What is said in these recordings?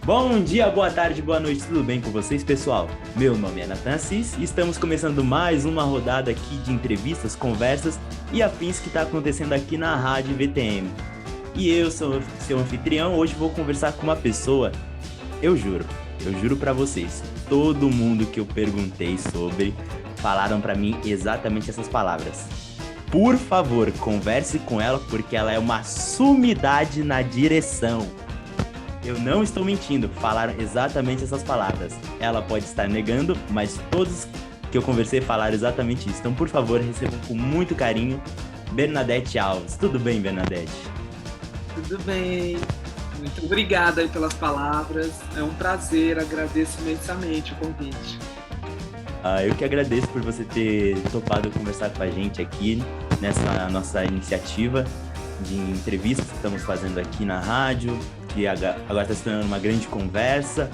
Bom dia, boa tarde, boa noite, tudo bem com vocês, pessoal? Meu nome é Nathan Assis e estamos começando mais uma rodada aqui de entrevistas, conversas e afins que está acontecendo aqui na Rádio VTM. E eu sou seu anfitrião, hoje vou conversar com uma pessoa, eu juro pra vocês, todo mundo que eu perguntei sobre falaram pra mim exatamente essas palavras. Por favor, converse com ela porque ela é uma sumidade na direção. Eu não estou mentindo, falaram exatamente essas palavras. Ela pode estar negando, mas todos que eu conversei falaram exatamente isso. Então, por favor, recebam com muito carinho Bernadette Alves. Tudo bem, Bernadette? Tudo bem. Muito obrigada aí pelas palavras. É um prazer, agradeço imensamente o convite. Eu que agradeço por você ter topado conversar com a gente aqui nessa nossa iniciativa de entrevistas que estamos fazendo aqui na rádio, que agora está se tornando uma grande conversa,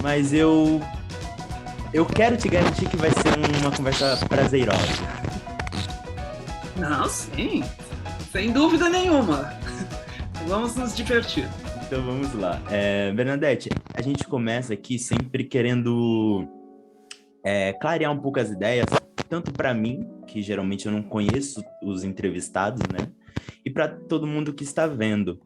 mas eu quero te garantir que vai ser uma conversa prazerosa. Não, sim, sem dúvida nenhuma. Vamos nos divertir. Então vamos lá. Bernadette, a gente começa aqui sempre querendo clarear um pouco as ideias, tanto para mim, que geralmente eu não conheço os entrevistados, né? E para todo mundo que está vendo.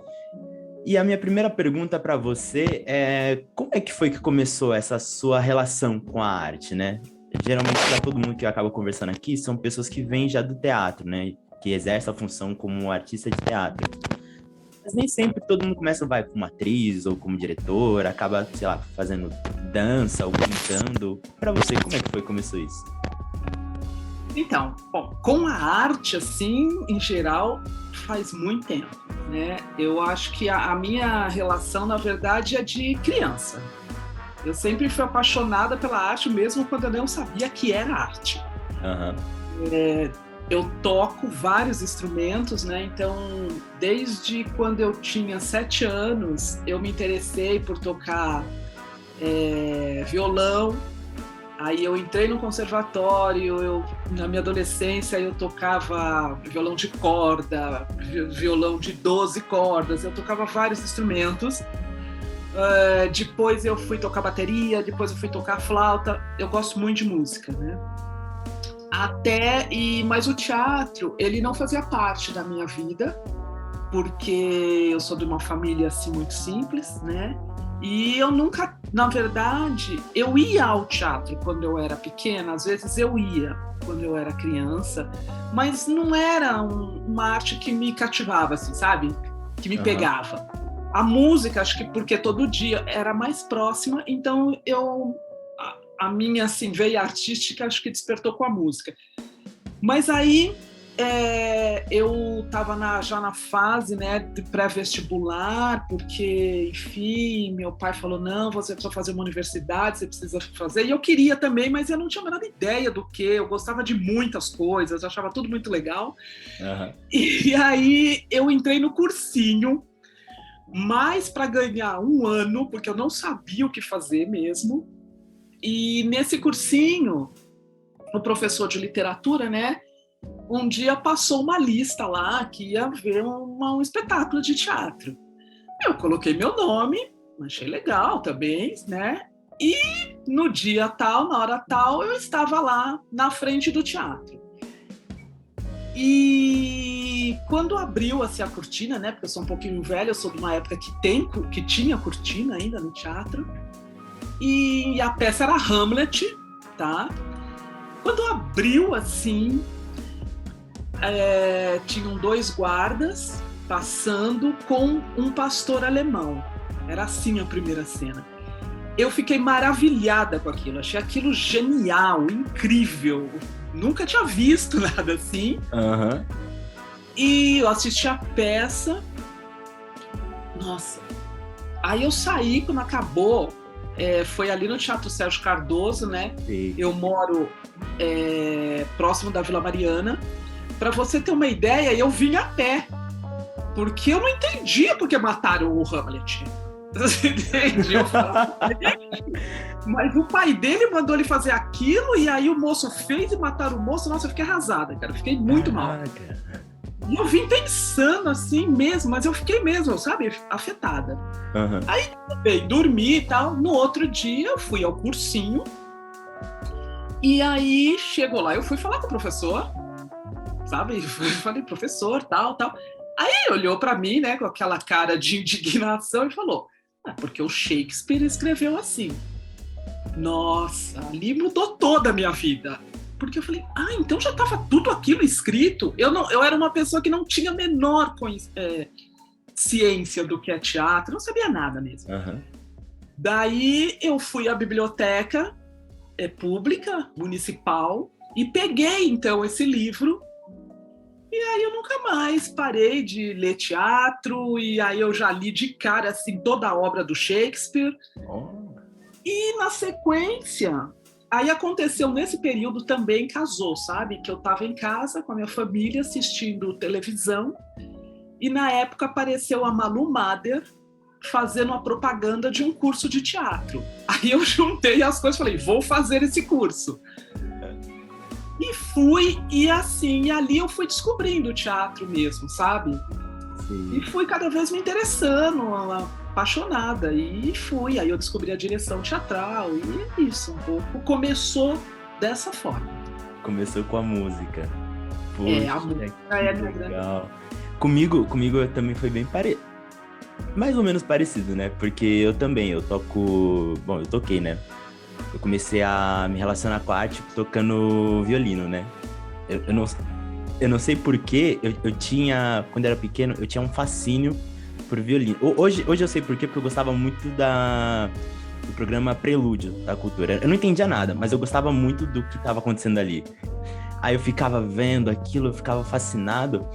E a minha primeira pergunta para você é: como é que foi que começou essa sua relação com a arte, né? Geralmente, para todo mundo que acaba conversando aqui, são pessoas que vêm já do teatro, né? Que exercem a função como artista de teatro. Mas nem sempre todo mundo começa, vai como atriz ou como diretor, acaba, sei lá, fazendo dança ou pintando. Para você, como é que foi que começou isso? Então, bom, com a arte, assim, em geral, faz muito tempo, né? Eu acho que a minha relação, na verdade, é de criança. Eu sempre fui apaixonada pela arte, mesmo quando eu não sabia que era arte. Uhum. Eu toco vários instrumentos, né? Então, desde quando eu tinha 7 anos, eu me interessei por tocar violão. Aí eu entrei no conservatório, na minha adolescência eu tocava violão de corda, violão de 12 cordas, eu tocava vários instrumentos. Depois eu fui tocar bateria, depois eu fui tocar flauta. Eu gosto muito de música, né? Mas o teatro, ele não fazia parte da minha vida, porque eu sou de uma família assim muito simples, né? E eu nunca, na verdade, eu ia ao teatro quando eu era pequena, às vezes eu ia quando eu era criança, mas não era uma arte que me cativava, assim, sabe? Que me pegava. A música, acho que porque todo dia era mais próxima, então a minha assim, veia artística acho que despertou com a música. Mas aí eu estava já na fase, né, de pré-vestibular, porque, enfim, meu pai falou, não, você precisa fazer uma universidade, você precisa fazer, e eu queria também, mas eu não tinha a menor ideia do que, eu gostava de muitas coisas, eu achava tudo muito legal, E aí eu entrei no cursinho, mais para ganhar um ano, porque eu não sabia o que fazer mesmo, e nesse cursinho, o professor de literatura, né, um dia passou uma lista lá que ia ver um espetáculo de teatro. Eu coloquei meu nome, achei legal também, né? E no dia tal, na hora tal, eu estava lá na frente do teatro. E quando abriu assim, a cortina, né? Porque eu sou um pouquinho velha, eu sou de uma época que tinha cortina ainda no teatro. E a peça era Hamlet, tá? Quando abriu assim, tinham 2 guardas passando com um pastor alemão. Era assim a primeira cena. Eu fiquei maravilhada com aquilo, achei aquilo genial, incrível. Nunca tinha visto nada assim. E eu assisti a peça. Nossa. Aí eu saí, quando acabou, foi ali no Teatro Sérgio Cardoso, né? Sim. Eu moro próximo da Vila Mariana. Para você ter uma ideia, eu vim a pé, porque eu não entendia porque mataram o Hamlet. Você entende? Eu falava, mas o pai dele mandou ele fazer aquilo, e aí o moço fez e mataram o moço. Nossa, eu fiquei arrasada, cara. Eu fiquei muito mal. E eu vim pensando assim mesmo, mas eu fiquei mesmo, sabe, afetada. Uhum. Aí, bem, dormi e tal. No outro dia, eu fui ao cursinho. E aí, chegou lá, eu fui falar com o professor, sabe? Eu falei, professor, tal. Aí ele olhou para mim, né, com aquela cara de indignação e falou, porque o Shakespeare escreveu assim. Nossa, ali mudou toda a minha vida. Porque eu falei, então já estava tudo aquilo escrito? Eu era uma pessoa que não tinha a menor ciência do que é teatro, não sabia nada mesmo. Uhum. Daí eu fui à biblioteca pública, municipal, e peguei então esse livro. E aí eu nunca mais parei de ler teatro, e aí eu já li de cara assim, toda a obra do Shakespeare. E na sequência, aí aconteceu nesse período também, casou, sabe? Que eu estava em casa com a minha família assistindo televisão, e na época apareceu a Malu Mader fazendo uma propaganda de um curso de teatro. Aí eu juntei as coisas e falei, vou fazer esse curso. E fui, e assim, e ali eu fui descobrindo o teatro mesmo, sabe? Sim. E fui cada vez me interessando, apaixonada, e fui. Aí eu descobri a direção teatral, e é isso, um pouco. Começou dessa forma. Começou com a música. Poxa, a música é legal. Comigo também foi bem mais ou menos parecido, né? Porque eu toquei, né? Eu comecei a me relacionar com a arte tocando violino, né? Eu não sei porquê, eu tinha, quando eu era pequeno, eu tinha um fascínio por violino. Hoje eu sei porquê, porque eu gostava muito do programa Prelúdio da Cultura. Eu não entendia nada, mas eu gostava muito do que estava acontecendo ali. Aí eu ficava vendo aquilo, eu ficava fascinado.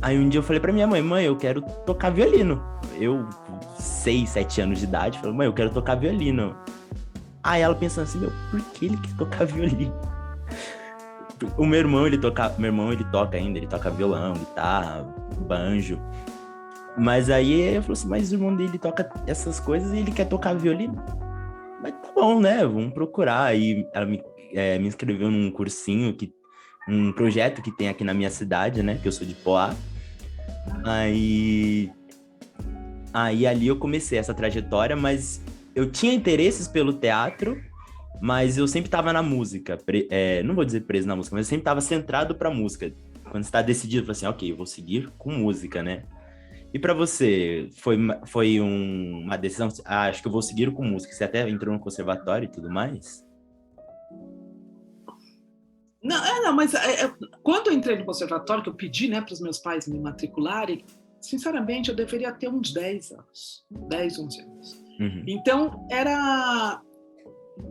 Aí um dia eu falei pra minha mãe, eu quero tocar violino. Eu, com 6, 7 anos de idade, falei, mãe, eu quero tocar violino. Aí ela pensando assim, por que ele quer tocar violino? O meu irmão, ele toca ainda, ele toca violão, guitarra, banjo. Mas aí eu falei assim, mas o irmão dele toca essas coisas e ele quer tocar violino? Mas tá bom, né, vamos procurar. Aí ela me inscreveu num cursinho, um projeto que tem aqui na minha cidade, né, que eu sou de Poá. Aí ali eu comecei essa trajetória, mas eu tinha interesses pelo teatro, mas eu sempre estava na música, não vou dizer preso na música, mas eu sempre estava centrado para música. Quando você está decidido, fala assim, ok, eu vou seguir com música, né? E para você, foi uma decisão, acho que eu vou seguir com música, você até entrou no conservatório e tudo mais? Não, mas quando eu entrei no conservatório, que eu pedi, né, para os meus pais me matricularem, sinceramente, eu deveria ter uns 10 anos, 10, 11 anos. Uhum. Então,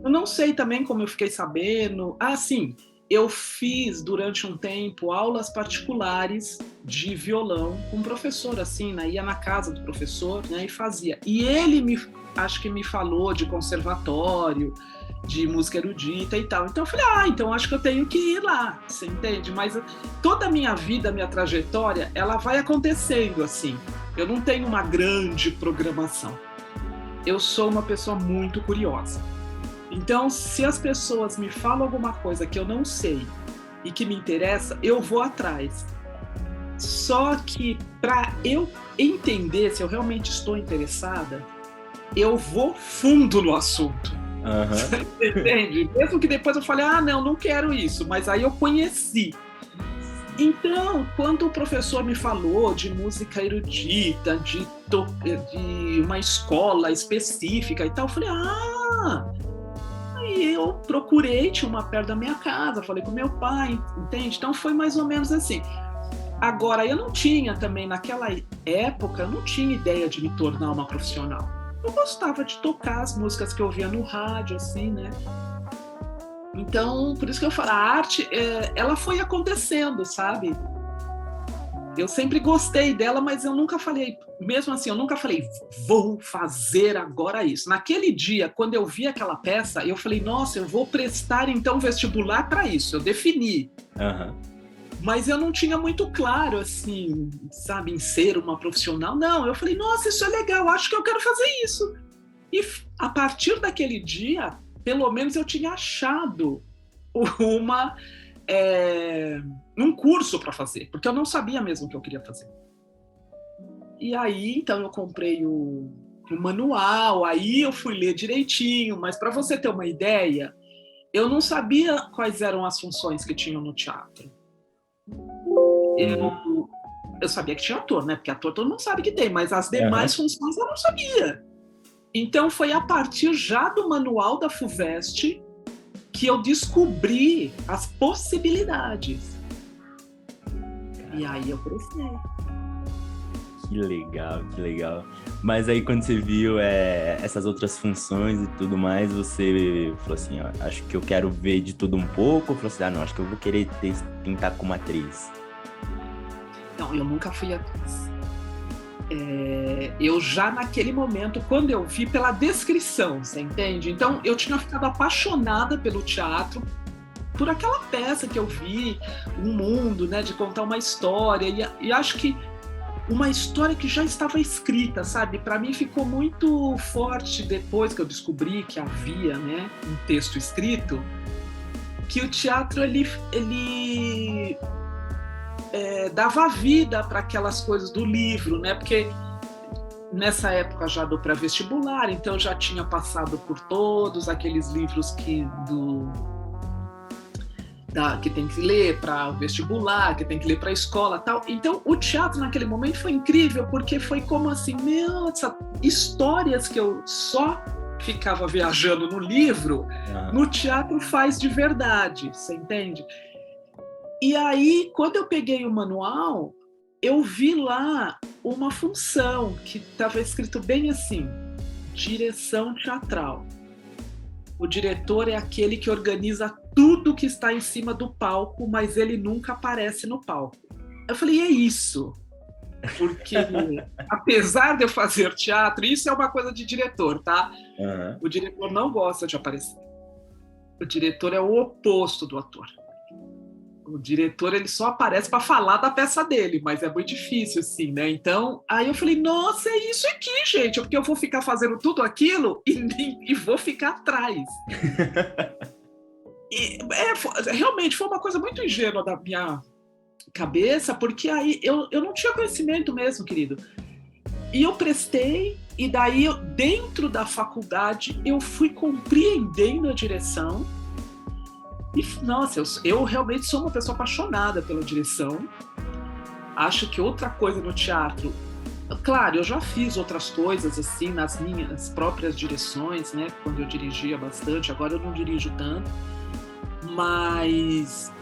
eu não sei também como eu fiquei sabendo. Sim, eu fiz durante um tempo aulas particulares de violão com um professor, assim, né? Ia na casa do professor, né, e fazia. E ele acho que me falou de conservatório, de música erudita e tal. Então eu falei, então acho que eu tenho que ir lá, você entende? Mas toda a minha vida, a minha trajetória, ela vai acontecendo assim. Eu não tenho uma grande programação. Eu sou uma pessoa muito curiosa. Então, se as pessoas me falam alguma coisa que eu não sei e que me interessa, eu vou atrás. Só que para eu entender se eu realmente estou interessada, eu vou fundo no assunto. Uhum. Entende? Mesmo que depois eu fale, não quero isso, mas aí eu conheci. Então, quando o professor me falou de música erudita, de uma escola específica e tal, eu falei, Aí eu procurei, tinha uma perto da minha casa, falei com meu pai, entende? Então foi mais ou menos assim. Agora, eu não tinha também, naquela época, eu não tinha ideia de me tornar uma profissional. Eu gostava de tocar as músicas que eu ouvia no rádio, assim, né? Então, por isso que eu falo, a arte, ela foi acontecendo, sabe? Eu sempre gostei dela, mas eu nunca falei, mesmo assim, eu nunca falei, vou fazer agora isso. Naquele dia, quando eu vi aquela peça, eu falei, nossa, eu vou prestar então vestibular para isso. Eu defini. Mas eu não tinha muito claro, assim, sabe, em ser uma profissional. Não, eu falei, nossa, isso é legal, acho que eu quero fazer isso. E a partir daquele dia, pelo menos eu tinha achado um curso para fazer, porque eu não sabia mesmo o que eu queria fazer. E aí, então, eu comprei o manual, aí eu fui ler direitinho, mas para você ter uma ideia, eu não sabia quais eram as funções que tinham no teatro. Eu sabia que tinha ator, né? Porque ator todo mundo sabe que tem, mas as demais funções eu não sabia. Então, foi a partir já do manual da FUVEST que eu descobri as possibilidades. E aí eu prestei. Que legal, que legal. Mas aí quando você viu essas outras funções e tudo mais, você falou assim, ó, acho que eu quero ver de tudo um pouco, ou falou assim, não, acho que eu vou querer tentar como atriz? Não, eu nunca fui atriz. Eu já naquele momento, quando eu vi pela descrição, você entende? Então eu tinha ficado apaixonada pelo teatro, por aquela peça que eu vi, um mundo, né, de contar uma história, e acho que uma história que já estava escrita, sabe? Para mim ficou muito forte depois que eu descobri que havia, né, um texto escrito, que o teatro ele dava vida para aquelas coisas do livro, né? Porque nessa época já do pré-vestibular, então eu já tinha passado por todos aqueles livros que tem que ler para o vestibular, que tem que ler para a escola, tal. Então o teatro naquele momento foi incrível, porque foi como assim, histórias que eu só ficava viajando no livro, no teatro faz de verdade, você entende? E aí, quando eu peguei o manual, eu vi lá uma função que estava escrito bem assim, direção teatral. O diretor é aquele que organiza tudo que está em cima do palco, mas ele nunca aparece no palco. Eu falei, é isso. Porque, apesar de eu fazer teatro, isso é uma coisa de diretor, tá? O diretor não gosta de aparecer. O diretor é o oposto do ator. O diretor ele só aparece para falar da peça dele, mas é muito difícil, assim, né? Então, aí eu falei, nossa, é isso aqui, gente, porque eu vou ficar fazendo tudo aquilo e vou ficar atrás. Realmente foi uma coisa muito ingênua da minha cabeça, porque aí eu não tinha conhecimento mesmo, querido. E eu prestei, e daí, dentro da faculdade, eu fui compreendendo a direção. E, nossa, eu realmente sou uma pessoa apaixonada pela direção. Acho que outra coisa no teatro... Claro, eu já fiz outras coisas, assim, nas minhas próprias direções, né? Quando eu dirigia bastante, agora eu não dirijo tanto. Mas,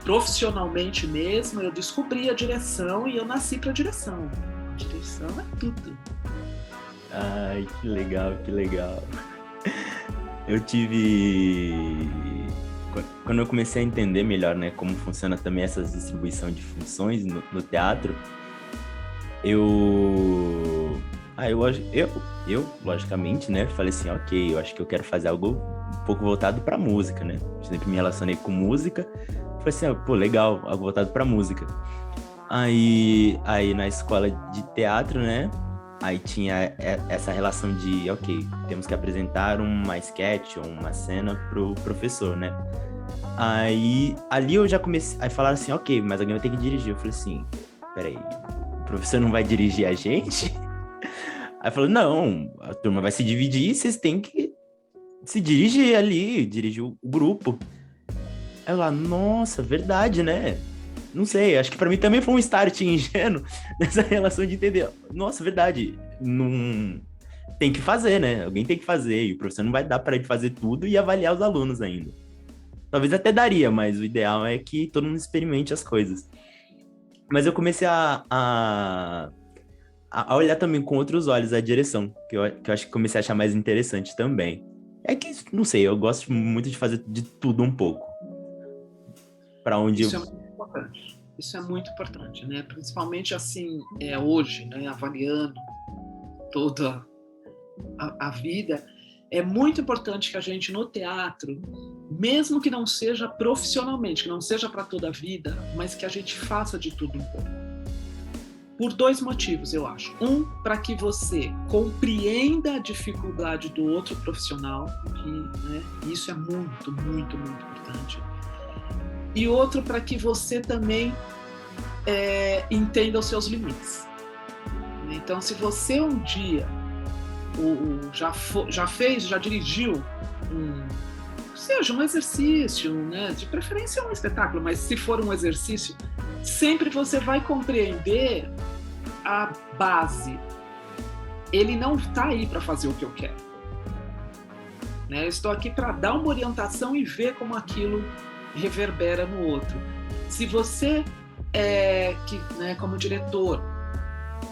profissionalmente mesmo, eu descobri a direção e eu nasci para a direção. A direção é tudo. Ai, que legal, que legal. Eu tive... Quando eu comecei a entender melhor, né, como funciona também essa distribuição de funções no teatro, eu logicamente, né, falei assim, ok, eu acho que eu quero fazer algo um pouco voltado para música, né? Eu sempre me relacionei com música, falei assim, pô, legal, algo voltado para música. Aí na escola de teatro, né, aí tinha essa relação de, ok, temos que apresentar uma sketch ou uma cena pro professor, né? Aí, ali eu já comecei, aí falaram assim, ok, mas alguém vai ter que dirigir. Eu falei assim, peraí, o professor não vai dirigir a gente? Aí falou, não, a turma vai se dividir, vocês têm que se dirigir ali, dirigir o grupo. Aí eu lá, nossa, verdade, né? Não sei, acho que pra mim também foi um start ingênuo nessa relação de entender. Nossa, verdade, não... tem que fazer, né? Alguém tem que fazer, e o professor não vai dar para ele fazer tudo e avaliar os alunos ainda. Talvez até daria, mas o ideal é que todo mundo experimente as coisas. Mas eu comecei a olhar também com outros olhos a direção, que eu acho que comecei a achar mais interessante também. É que, não sei, eu gosto muito de fazer de tudo um pouco. Para onde Isso é muito importante. Isso é muito importante, né? Principalmente assim, hoje, né? Avaliando toda a vida, é muito importante que a gente, no teatro, mesmo que não seja profissionalmente, que não seja para toda a vida, mas que a gente faça de tudo um pouco. Por 2 motivos, eu acho. Um, para que você compreenda a dificuldade do outro profissional, né, isso é muito, muito, muito importante. E outro, para que você também entenda os seus limites. Então, se você um dia já dirigiu seja um exercício, né? De preferência um espetáculo, mas se for um exercício, sempre você vai compreender a base. Ele não está aí para fazer o que eu quero. Né? Eu estou aqui para dar uma orientação e ver como aquilo reverbera no outro. Se você, como diretor,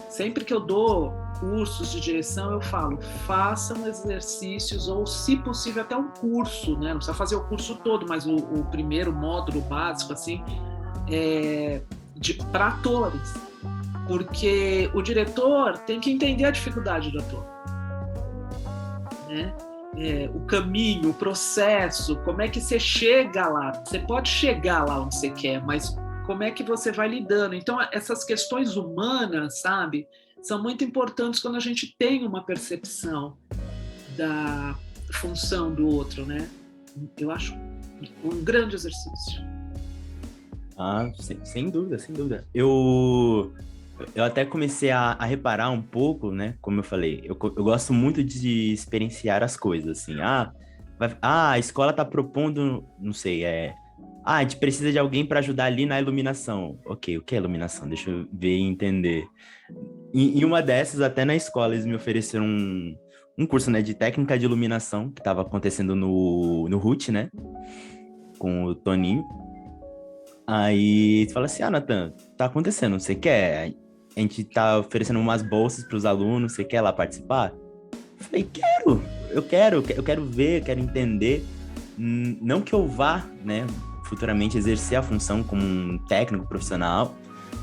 sempre que eu dou cursos de direção, eu falo, façam exercícios ou, se possível, até um curso, né? Não precisa fazer o curso todo, mas o primeiro módulo básico, assim, para atores. Porque o diretor tem que entender a dificuldade do ator. Né? O caminho, o processo, como é que você chega lá. Você pode chegar lá onde você quer, mas como é que você vai lidando? Então, essas questões humanas, sabe, são muito importantes quando a gente tem uma percepção da função do outro, né? Eu acho um grande exercício. Sem dúvida, sem dúvida. Eu até comecei a reparar um pouco, né? Como eu falei, eu gosto muito de experienciar as coisas, assim. A escola tá propondo, não sei, a gente precisa de alguém para ajudar ali na iluminação. Ok, o que é iluminação? Deixa eu ver e entender. E uma dessas, até na escola, eles me ofereceram um curso, né, de técnica de iluminação, que estava acontecendo no RUT, né? Com o Toninho. Aí você fala assim, Nathan, tá acontecendo, você quer? A gente tá oferecendo umas bolsas para os alunos, você quer lá participar? Eu falei, eu quero ver, eu quero entender. Não que eu vá, né, futuramente exercer a função como um técnico profissional,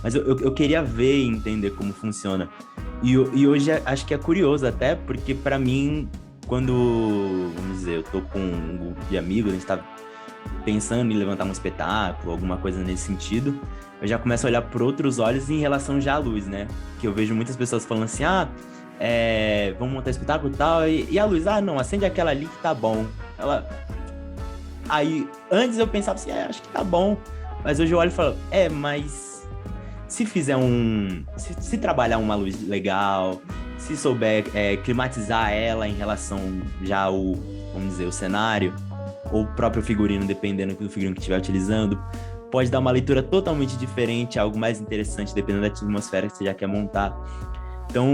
mas eu queria ver e entender como funciona. E hoje acho que é curioso até, porque para mim, quando, vamos dizer, eu tô com um grupo de amigos, a gente tá pensando em levantar um espetáculo, alguma coisa nesse sentido, eu já começo a olhar por outros olhos em relação já à luz, né? Que eu vejo muitas pessoas falando assim, vamos montar espetáculo e tal, e a luz, não, acende aquela ali que tá bom. Aí, antes eu pensava assim, acho que tá bom, mas hoje eu olho e falo, mas se fizer se trabalhar uma luz legal, se souber climatizar ela em relação já ao, vamos dizer, o cenário, ou o próprio figurino, dependendo do figurino que estiver utilizando, pode dar uma leitura totalmente diferente, algo mais interessante, dependendo da atmosfera que você já quer montar. Então,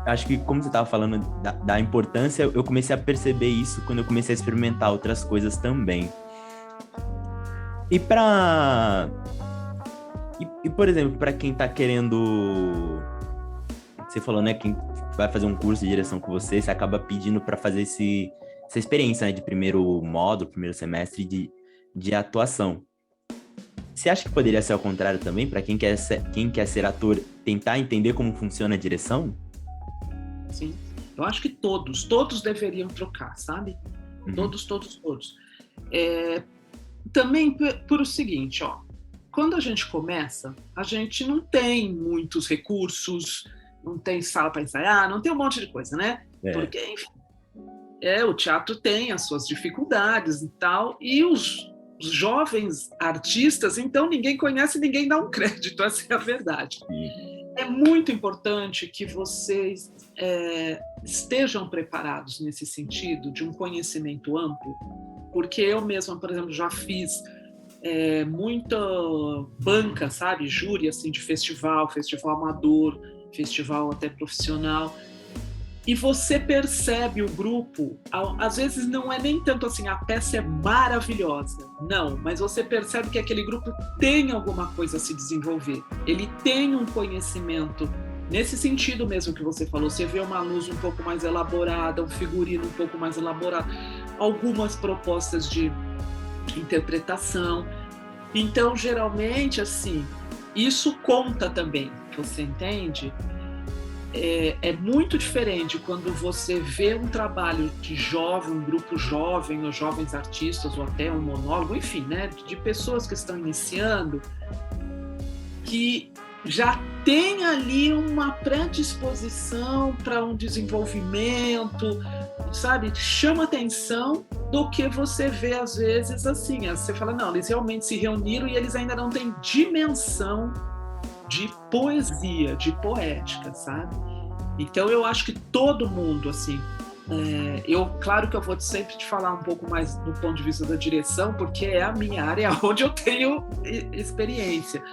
acho que, como você estava falando da importância, eu comecei a perceber isso quando eu comecei a experimentar outras coisas também. E por exemplo, para quem está querendo... Você falou, né, quem vai fazer um curso de direção com você acaba pedindo para fazer essa experiência, né, de primeiro módulo, primeiro semestre de atuação. Você acha que poderia ser ao contrário também, para quem quer ser ator, tentar entender como funciona a direção? Sim, eu acho que todos deveriam trocar, sabe? Uhum. Todos. Também por o seguinte, quando a gente começa, a gente não tem muitos recursos, não tem sala para ensaiar, não tem um monte de coisa, né? Porque, enfim, o teatro tem as suas dificuldades e tal, e os jovens artistas, então ninguém conhece, ninguém dá um crédito, essa é a verdade. É muito importante que vocês estejam preparados nesse sentido, de um conhecimento amplo, porque eu mesma, por exemplo, já fiz muita banca, sabe, júri assim, de festival amador, festival até profissional, e você percebe o grupo, às vezes não é nem tanto assim, a peça é maravilhosa, não, mas você percebe que aquele grupo tem alguma coisa a se desenvolver, ele tem um conhecimento, nesse sentido mesmo que você falou, você vê uma luz um pouco mais elaborada, um figurino um pouco mais elaborado, algumas propostas de interpretação, Então, geralmente, assim, isso conta também, você entende? É muito diferente quando você vê um trabalho de jovem, um grupo jovem, ou jovens artistas, ou até um monólogo, enfim, né, de pessoas que estão iniciando, que já tem ali uma predisposição para um desenvolvimento, sabe? Chama atenção do que você vê às vezes assim. Você fala, não, eles realmente se reuniram e eles ainda não têm dimensão de poesia, de poética, sabe? Então eu acho que todo mundo, assim, claro que eu vou sempre te falar um pouco mais do ponto de vista da direção, porque é a minha área onde eu tenho experiência.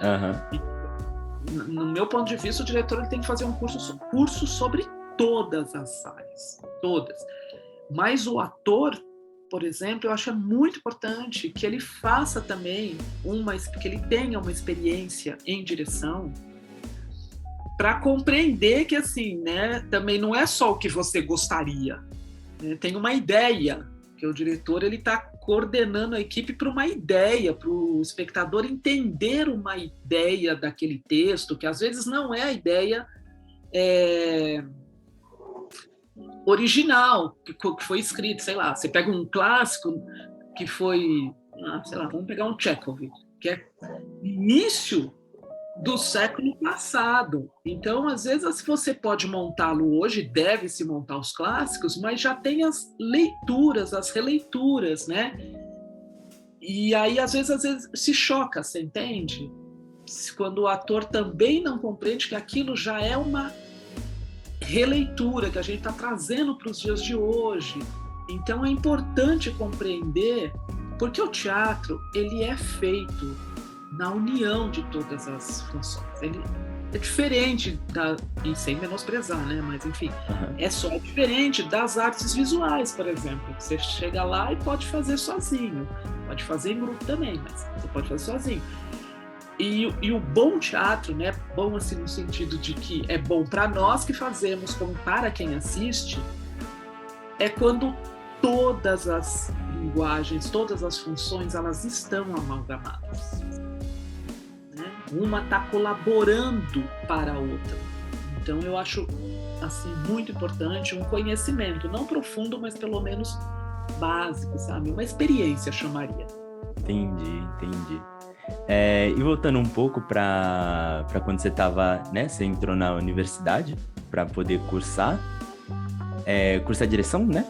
No meu ponto de vista, o diretor ele tem que fazer um curso sobre todas as áreas, todas. Mas o ator, por exemplo, eu acho muito importante que ele faça também que ele tenha uma experiência em direção, para compreender que, assim, né, também não é só o que você gostaria, né? Tem uma ideia, que o diretor ele está coordenando a equipe para uma ideia, para o espectador entender uma ideia daquele texto, que às vezes não é a ideia original, que foi escrito, sei lá, você pega um clássico que foi, sei lá, vamos pegar um Chekhov, que é início do século passado. Então, às vezes, você pode montá-lo hoje, deve-se montar os clássicos, mas já tem as leituras, as releituras, né? E aí, às vezes se choca, você entende? Quando o ator também não compreende que aquilo já é uma releitura que a gente está trazendo para os dias de hoje. Então, é importante compreender, porque o teatro, ele é feito na união de todas as funções. Ele é diferente, e sem menosprezar, né? Mas enfim, é só diferente das artes visuais, por exemplo. Você chega lá e pode fazer sozinho, pode fazer em grupo também, mas você pode fazer sozinho. E o bom teatro, né? Bom assim no sentido de que é bom para nós que fazemos, como para quem assiste, é quando todas as linguagens, todas as funções, elas estão amalgamadas. Uma está colaborando para a outra. Então eu acho assim muito importante um conhecimento, não profundo, mas pelo menos básico, sabe? Uma experiência, chamaria. Entendi. E voltando um pouco para quando você estava, né? Você entrou na universidade para poder cursar direção, né?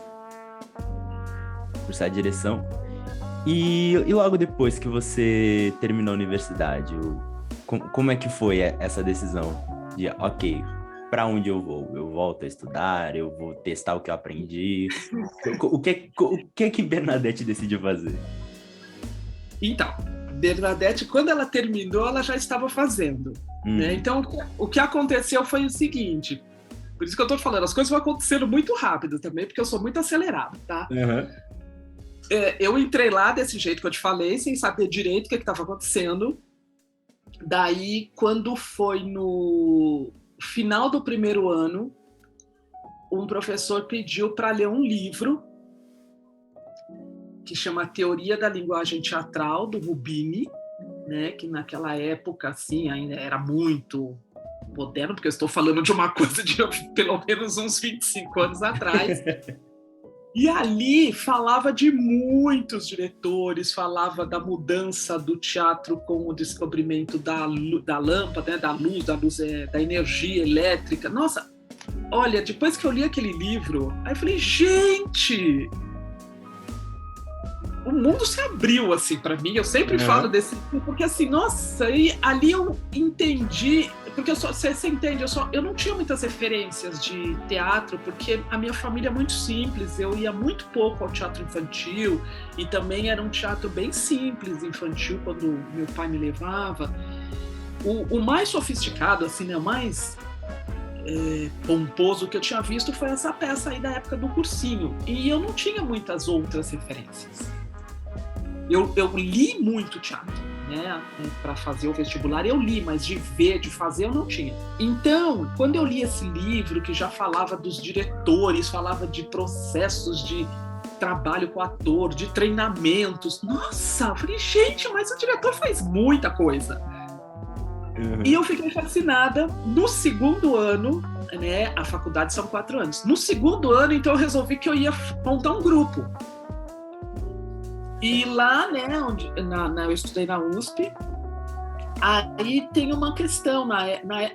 Cursar direção. E logo depois que você terminou a universidade, como é que foi essa decisão de, ok, para onde eu vou? Eu volto a estudar, eu vou testar o que eu aprendi? O que é que Bernadette decidiu fazer? Então, Bernadette, quando ela terminou, ela já estava fazendo. Né? Então, o que aconteceu foi o seguinte, por isso que eu estou falando, as coisas vão acontecendo muito rápido também, porque eu sou muito acelerado, tá? Eu entrei lá desse jeito que eu te falei, sem saber direito o que estava acontecendo. Daí, quando foi no final do primeiro ano, um professor pediu para ler um livro que chama Teoria da Linguagem Teatral, do Rubini, né, que naquela época assim, ainda era muito moderno, porque eu estou falando de uma coisa de pelo menos uns 25 anos atrás. E ali falava de muitos diretores, falava da mudança do teatro com o descobrimento da lâmpada, né, da luz, da energia elétrica. Nossa, olha, depois que eu li aquele livro, aí eu falei, gente, o mundo se abriu assim para mim. Eu sempre falo desse livro, porque assim, nossa, e ali eu entendi, porque você entende, eu não tinha muitas referências de teatro, porque a minha família é muito simples, eu ia muito pouco ao teatro infantil, e também era um teatro bem simples, infantil, quando meu pai me levava. O mais sofisticado, assim, né, o mais pomposo que eu tinha visto foi essa peça aí da época do cursinho, e eu não tinha muitas outras referências. Eu li muito teatro, né, para fazer o vestibular, eu li, mas de ver, de fazer, eu não tinha. Então, quando eu li esse livro, que já falava dos diretores, falava de processos de trabalho com o ator, de treinamentos. Nossa, eu falei, gente, mas o diretor faz muita coisa. E eu fiquei fascinada. No segundo ano, né, a faculdade são 4 anos. No segundo ano, então, eu resolvi que eu ia montar um grupo. E lá, né, eu estudei na USP, aí tem uma questão,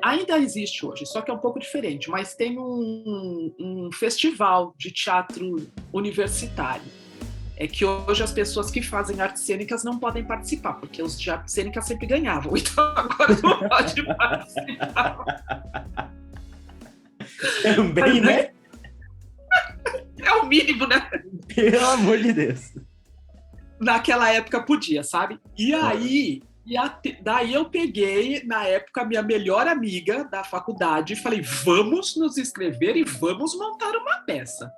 ainda existe hoje, só que é um pouco diferente, mas tem um festival de teatro universitário. É que hoje as pessoas que fazem artes cênicas não podem participar, porque os de artes cênicas sempre ganhavam, então agora não pode participar. Também, né? É o mínimo, né? Pelo amor de Deus. Naquela época podia, sabe? E aí, daí eu peguei, na época, a minha melhor amiga da faculdade e falei, vamos nos inscrever e vamos montar uma peça.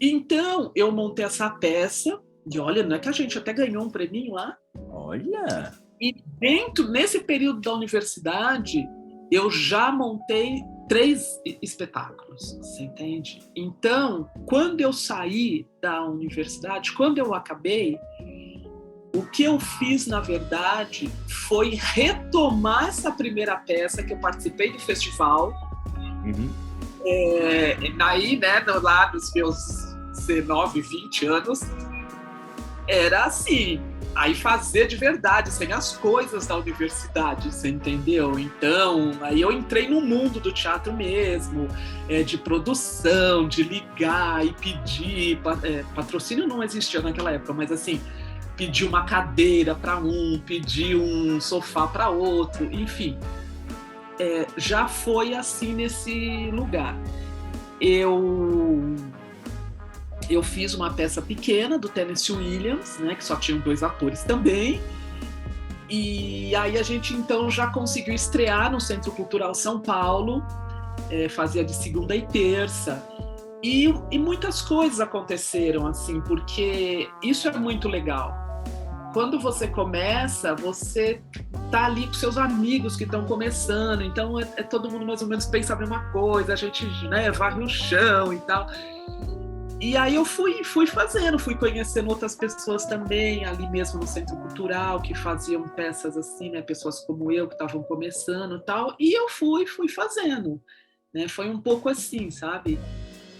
Então, eu montei essa peça, e olha, não é que a gente até ganhou um prêmio lá? Olha! E nesse período da universidade, eu já montei 3 espetáculos, você entende? Então, quando eu saí da universidade, quando eu acabei, o que eu fiz, na verdade, foi retomar essa primeira peça que eu participei do festival. Daí, né, lá nos meus 19, 20 anos, era assim, aí fazer de verdade, sem as coisas da universidade, você entendeu? Então, aí eu entrei no mundo do teatro mesmo, de produção, de ligar e pedir, patrocínio não existia naquela época, mas assim, pedir uma cadeira para um, pedir um sofá para outro, enfim, já foi assim nesse lugar. Eu fiz uma peça pequena do Tennessee Williams, né, que só tinham 2 atores também, e aí a gente então já conseguiu estrear no Centro Cultural São Paulo, fazia de segunda e terça, e muitas coisas aconteceram, assim, porque isso é muito legal. Quando você começa, você tá ali com seus amigos que estão começando, então todo mundo mais ou menos pensa a mesma coisa, a gente, né, varre o chão e tal. E aí eu fui fazendo, fui conhecendo outras pessoas também, ali mesmo no Centro Cultural, que faziam peças assim, né, pessoas como eu, que estavam começando e tal, e eu fui fazendo, né, foi um pouco assim, sabe?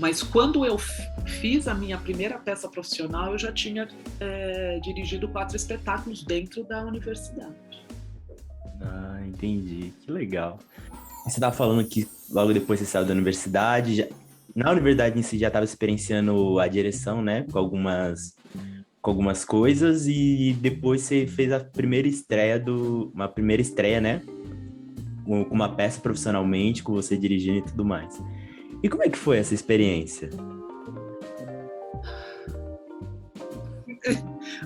Mas quando eu fiz a minha primeira peça profissional, eu já tinha dirigido 4 espetáculos dentro da universidade. Ah, entendi. Que legal. Você estava falando que logo depois você saiu da universidade, na universidade em si já estava experienciando a direção, né, com algumas coisas, e depois você fez uma primeira estreia, né, com uma peça profissionalmente, com você dirigindo e tudo mais. E como é que foi essa experiência?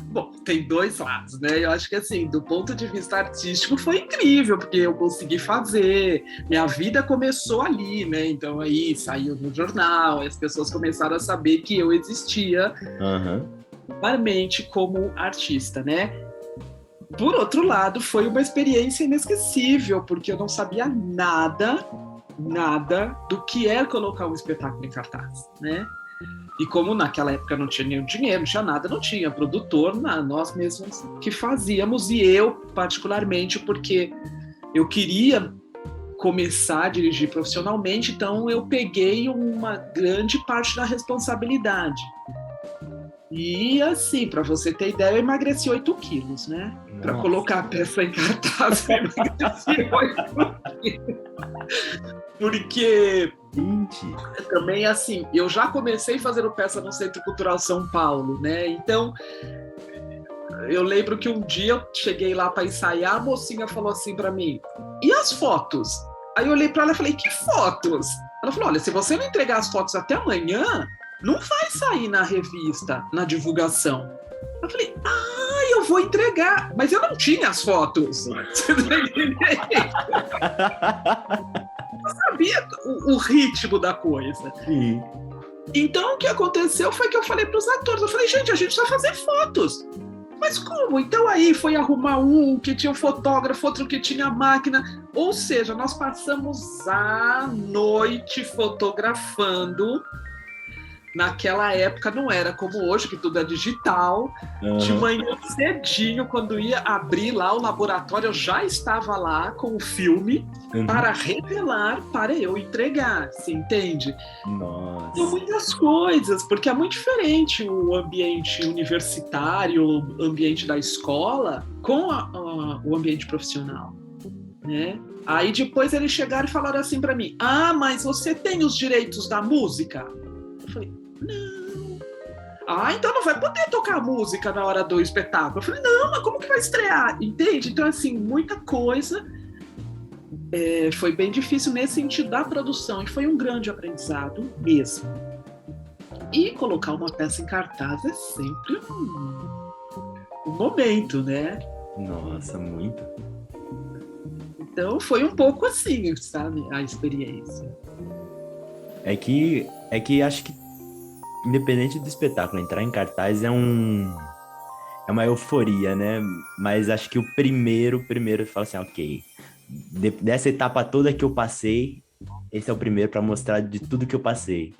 Bom, tem 2 lados, né? Eu acho que, assim, do ponto de vista artístico foi incrível, porque eu consegui fazer, minha vida começou ali, né? Então aí saiu no jornal, as pessoas começaram a saber que eu existia particularmente como artista, né? Por outro lado, foi uma experiência inesquecível, porque eu não sabia nada do que é colocar um espetáculo em cartaz, né? E como naquela época não tinha nenhum dinheiro, não tinha nada, não tinha produtor, nós mesmos que fazíamos, e eu particularmente, porque eu queria começar a dirigir profissionalmente, então eu peguei uma grande parte da responsabilidade. E assim, para você ter ideia, eu emagreci 8 quilos, né? Para colocar a peça em cartaz, eu emagreci 8 quilos. Porque também, assim, eu já comecei fazendo peça no Centro Cultural São Paulo, né? Então, eu lembro que um dia eu cheguei lá para ensaiar, a mocinha falou assim para mim, e as fotos? Aí eu olhei para ela e falei, que fotos? Ela falou, olha, se você não entregar as fotos até amanhã, não vai sair na revista, na divulgação. Eu falei, eu vou entregar. Mas eu não tinha as fotos. Eu sabia o ritmo da coisa. Sim. Então, o que aconteceu foi que eu falei para os atores, eu falei, gente, a gente vai fazer fotos. Mas como? Então aí foi arrumar um que tinha um fotógrafo, outro que tinha máquina. Ou seja, nós passamos a noite fotografando naquela época não era como hoje, que tudo é digital. De manhã cedinho, quando ia abrir lá o laboratório, eu já estava lá com o filme para revelar, para eu entregar, você entende? Nossa. São muitas coisas, porque é muito diferente o ambiente universitário, o ambiente da escola, com o ambiente profissional, né? Aí depois eles chegaram e falaram assim para mim: ah, mas você tem os direitos da música? Eu falei: não. Ah, então não vai poder tocar música na hora do espetáculo. Eu falei: não, mas como que vai estrear? Entende? Então, assim, muita coisa. Foi bem difícil nesse sentido da produção, e foi um grande aprendizado mesmo. E colocar uma peça em cartaz é sempre um momento, né? Nossa, muito. Então foi um pouco assim, sabe, a experiência. É que acho que, independente do espetáculo, entrar em cartaz é uma euforia, né? Mas acho que o primeiro fala assim, ok, dessa etapa toda que eu passei, esse é o primeiro para mostrar de tudo que eu passei.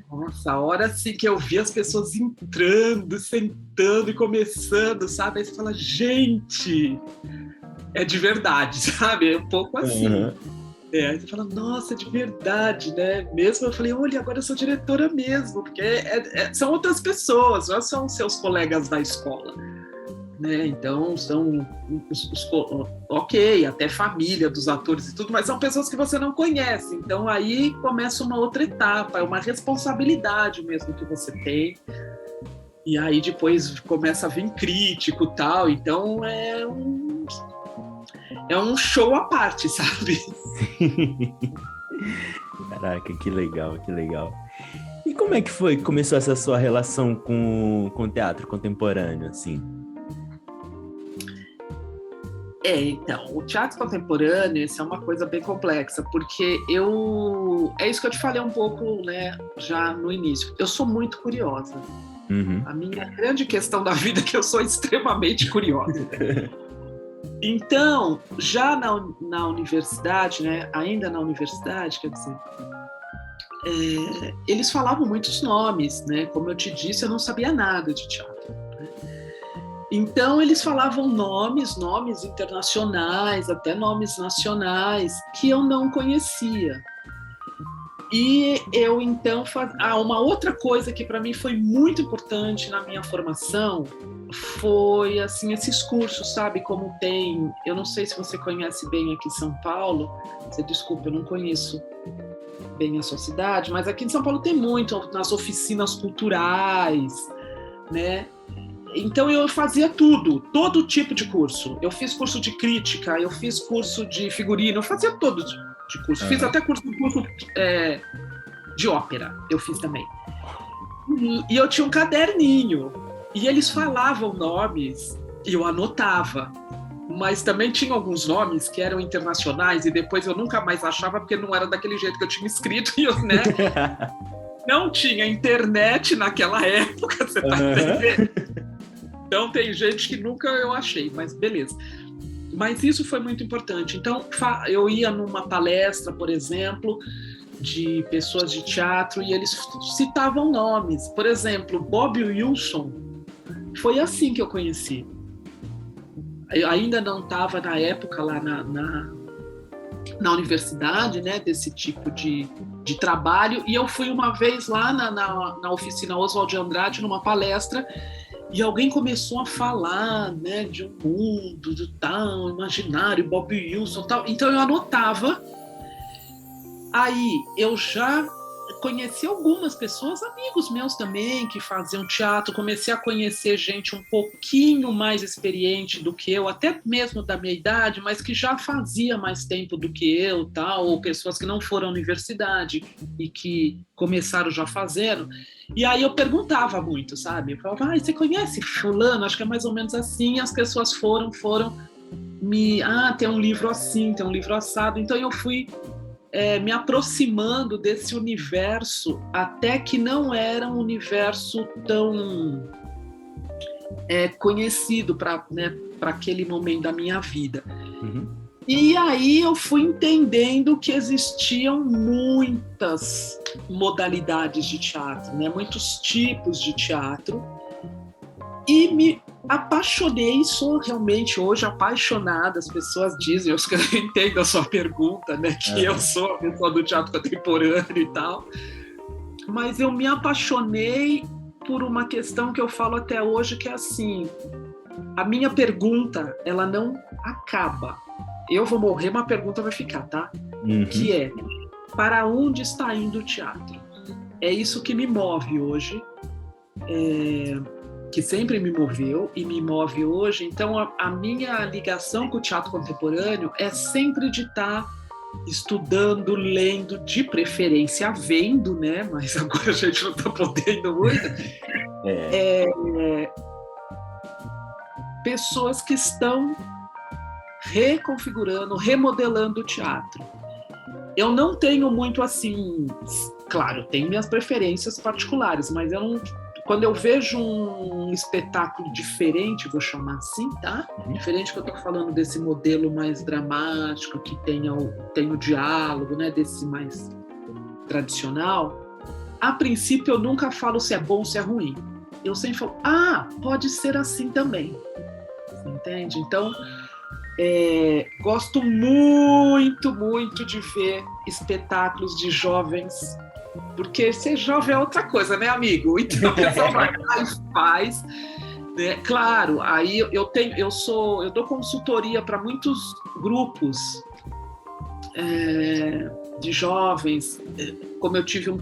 Nossa, a hora assim que eu vi as pessoas entrando, sentando e começando, sabe? Aí você fala: gente, é de verdade, sabe? É um pouco assim. Aí você fala: nossa, é de verdade, né? Mesmo eu falei: olha, agora eu sou diretora mesmo, porque são outras pessoas, não são seus colegas da escola, né? Então são ok, até família dos atores e tudo, mas são pessoas que você não conhece. Então aí começa uma outra etapa, é uma responsabilidade mesmo que você tem. E aí depois começa a vir crítico e tal. Então é um show à parte, sabe? Caraca, que legal, que legal. E como é que foi que começou essa sua relação com o teatro contemporâneo, assim? Então, o teatro contemporâneo, isso é uma coisa bem complexa, porque é isso que eu te falei um pouco, né, já no início. Eu sou muito curiosa. A minha grande questão da vida é que eu sou extremamente curiosa. Então, já na universidade, né, ainda na universidade, quer dizer, eles falavam muitos nomes, né? Como eu te disse, eu não sabia nada de teatro. Então, eles falavam nomes internacionais, até nomes nacionais, que eu não conhecia. E eu, então, uma outra coisa que para mim foi muito importante na minha formação foi, assim, esses cursos, sabe? Como tem, eu não sei se você conhece bem aqui em São Paulo, desculpa, eu não conheço bem a sua cidade, mas aqui em São Paulo tem muito, nas oficinas culturais, né? Então eu fazia todo tipo de curso. Eu fiz curso de crítica, eu fiz curso de figurino, eu fazia todo de curso. Fiz até curso de ópera, eu fiz também. E eu tinha um caderninho, e eles falavam nomes, e eu anotava. Mas também tinha alguns nomes que eram internacionais, e depois eu nunca mais achava, porque não era daquele jeito que eu tinha escrito, e eu, né? Não tinha internet naquela época, você tá entendendo? Então tem gente que nunca eu achei, mas beleza. Mas isso foi muito importante. Então eu ia numa palestra, por exemplo, de pessoas de teatro, e eles citavam nomes. Por exemplo, Bob Wilson, foi assim que eu conheci. Eu ainda não estava na época lá na universidade, né, desse tipo de trabalho, e eu fui uma vez lá na oficina Oswald de Andrade, numa palestra, e alguém começou a falar, né, de um mundo, de tal, imaginário, Bob Wilson, tal. Então eu anotava. Aí eu já conheci algumas pessoas, amigos meus também, que faziam teatro. Comecei a conhecer gente um pouquinho mais experiente do que eu, até mesmo da minha idade, mas que já fazia mais tempo do que eu, tal, ou pessoas que não foram à universidade e que começaram já fazendo. E aí eu perguntava muito, sabe? Eu falava: você conhece fulano? Acho que é mais ou menos assim. E as pessoas foram tem um livro assim, tem um livro assado. Então eu fui me aproximando desse universo, até que não era um universo tão conhecido para aquele momento da minha vida. E aí eu fui entendendo que existiam muitas modalidades de teatro, né? Muitos tipos de teatro, e me apaixonei, sou realmente hoje apaixonada. As pessoas dizem, eu entendo a sua pergunta, né? Que eu sou a pessoa do teatro contemporâneo e tal, mas eu me apaixonei por uma questão que eu falo até hoje, que é assim, a minha pergunta, ela não acaba. Eu vou morrer, uma pergunta vai ficar, tá? Que é, para onde está indo o teatro? É isso que me move hoje, que sempre me moveu e me move hoje. Então, a minha ligação com o teatro contemporâneo é sempre de estar estudando, lendo, de preferência vendo, né? Mas agora a gente não está podendo muito. Pessoas que estão reconfigurando, remodelando o teatro. Eu não tenho muito assim, claro, tenho minhas preferências particulares, mas eu não, quando eu vejo um espetáculo diferente, vou chamar assim, tá? Diferente que eu tô falando desse modelo mais dramático, que tem o diálogo, né? Desse mais tradicional. A princípio, eu nunca falo se é bom ou se é ruim. Eu sempre falo, pode ser assim também. Você entende? Então, gosto muito, muito de ver espetáculos de jovens, porque ser jovem é outra coisa, né, amigo? Então a pessoa vai lá e faz, né? Claro, aí eu dou consultoria para muitos grupos de jovens, como eu tive um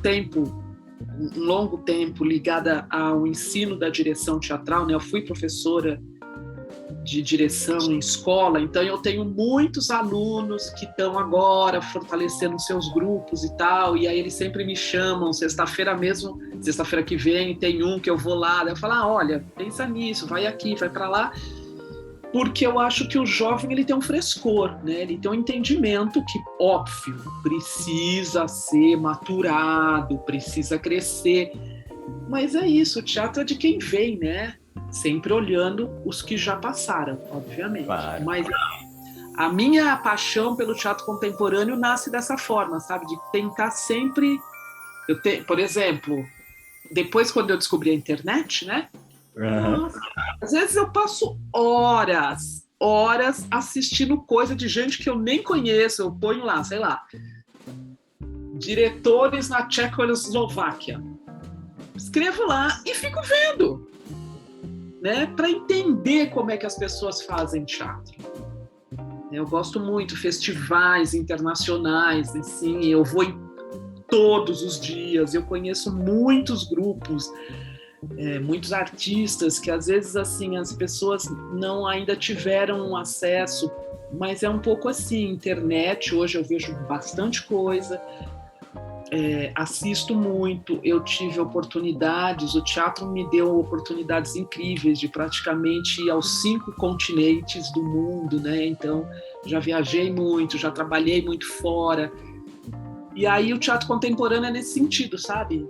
longo tempo ligada ao ensino da direção teatral, né? Eu fui professora de direção em escola, então eu tenho muitos alunos que estão agora fortalecendo seus grupos e tal, e aí eles sempre me chamam, sexta-feira que vem, tem um que eu vou lá, daí eu falo, olha, pensa nisso, vai aqui, vai para lá, porque eu acho que o jovem ele tem um frescor, né? Ele tem um entendimento que, óbvio, precisa ser maturado, precisa crescer, mas é isso, o teatro é de quem vem, né? Sempre olhando os que já passaram, obviamente. Claro. Mas a minha paixão pelo teatro contemporâneo nasce dessa forma, sabe? De tentar sempre... Por exemplo, depois quando eu descobri a internet, né? Nossa, às vezes eu passo horas assistindo coisa de gente que eu nem conheço. Eu ponho lá, sei lá, diretores na Tchecoslováquia. Escrevo lá e fico vendo, né, para entender como é que as pessoas fazem teatro. Eu gosto muito de festivais internacionais, assim, eu vou em todos os dias, eu conheço muitos grupos, muitos artistas que às vezes assim as pessoas não ainda tiveram acesso, mas é um pouco assim, internet, hoje eu vejo bastante coisa. Assisto muito, eu tive oportunidades, o teatro me deu oportunidades incríveis de praticamente ir aos 5 continentes do mundo, né? Então, já viajei muito, já trabalhei muito fora. E aí o teatro contemporâneo é nesse sentido, sabe?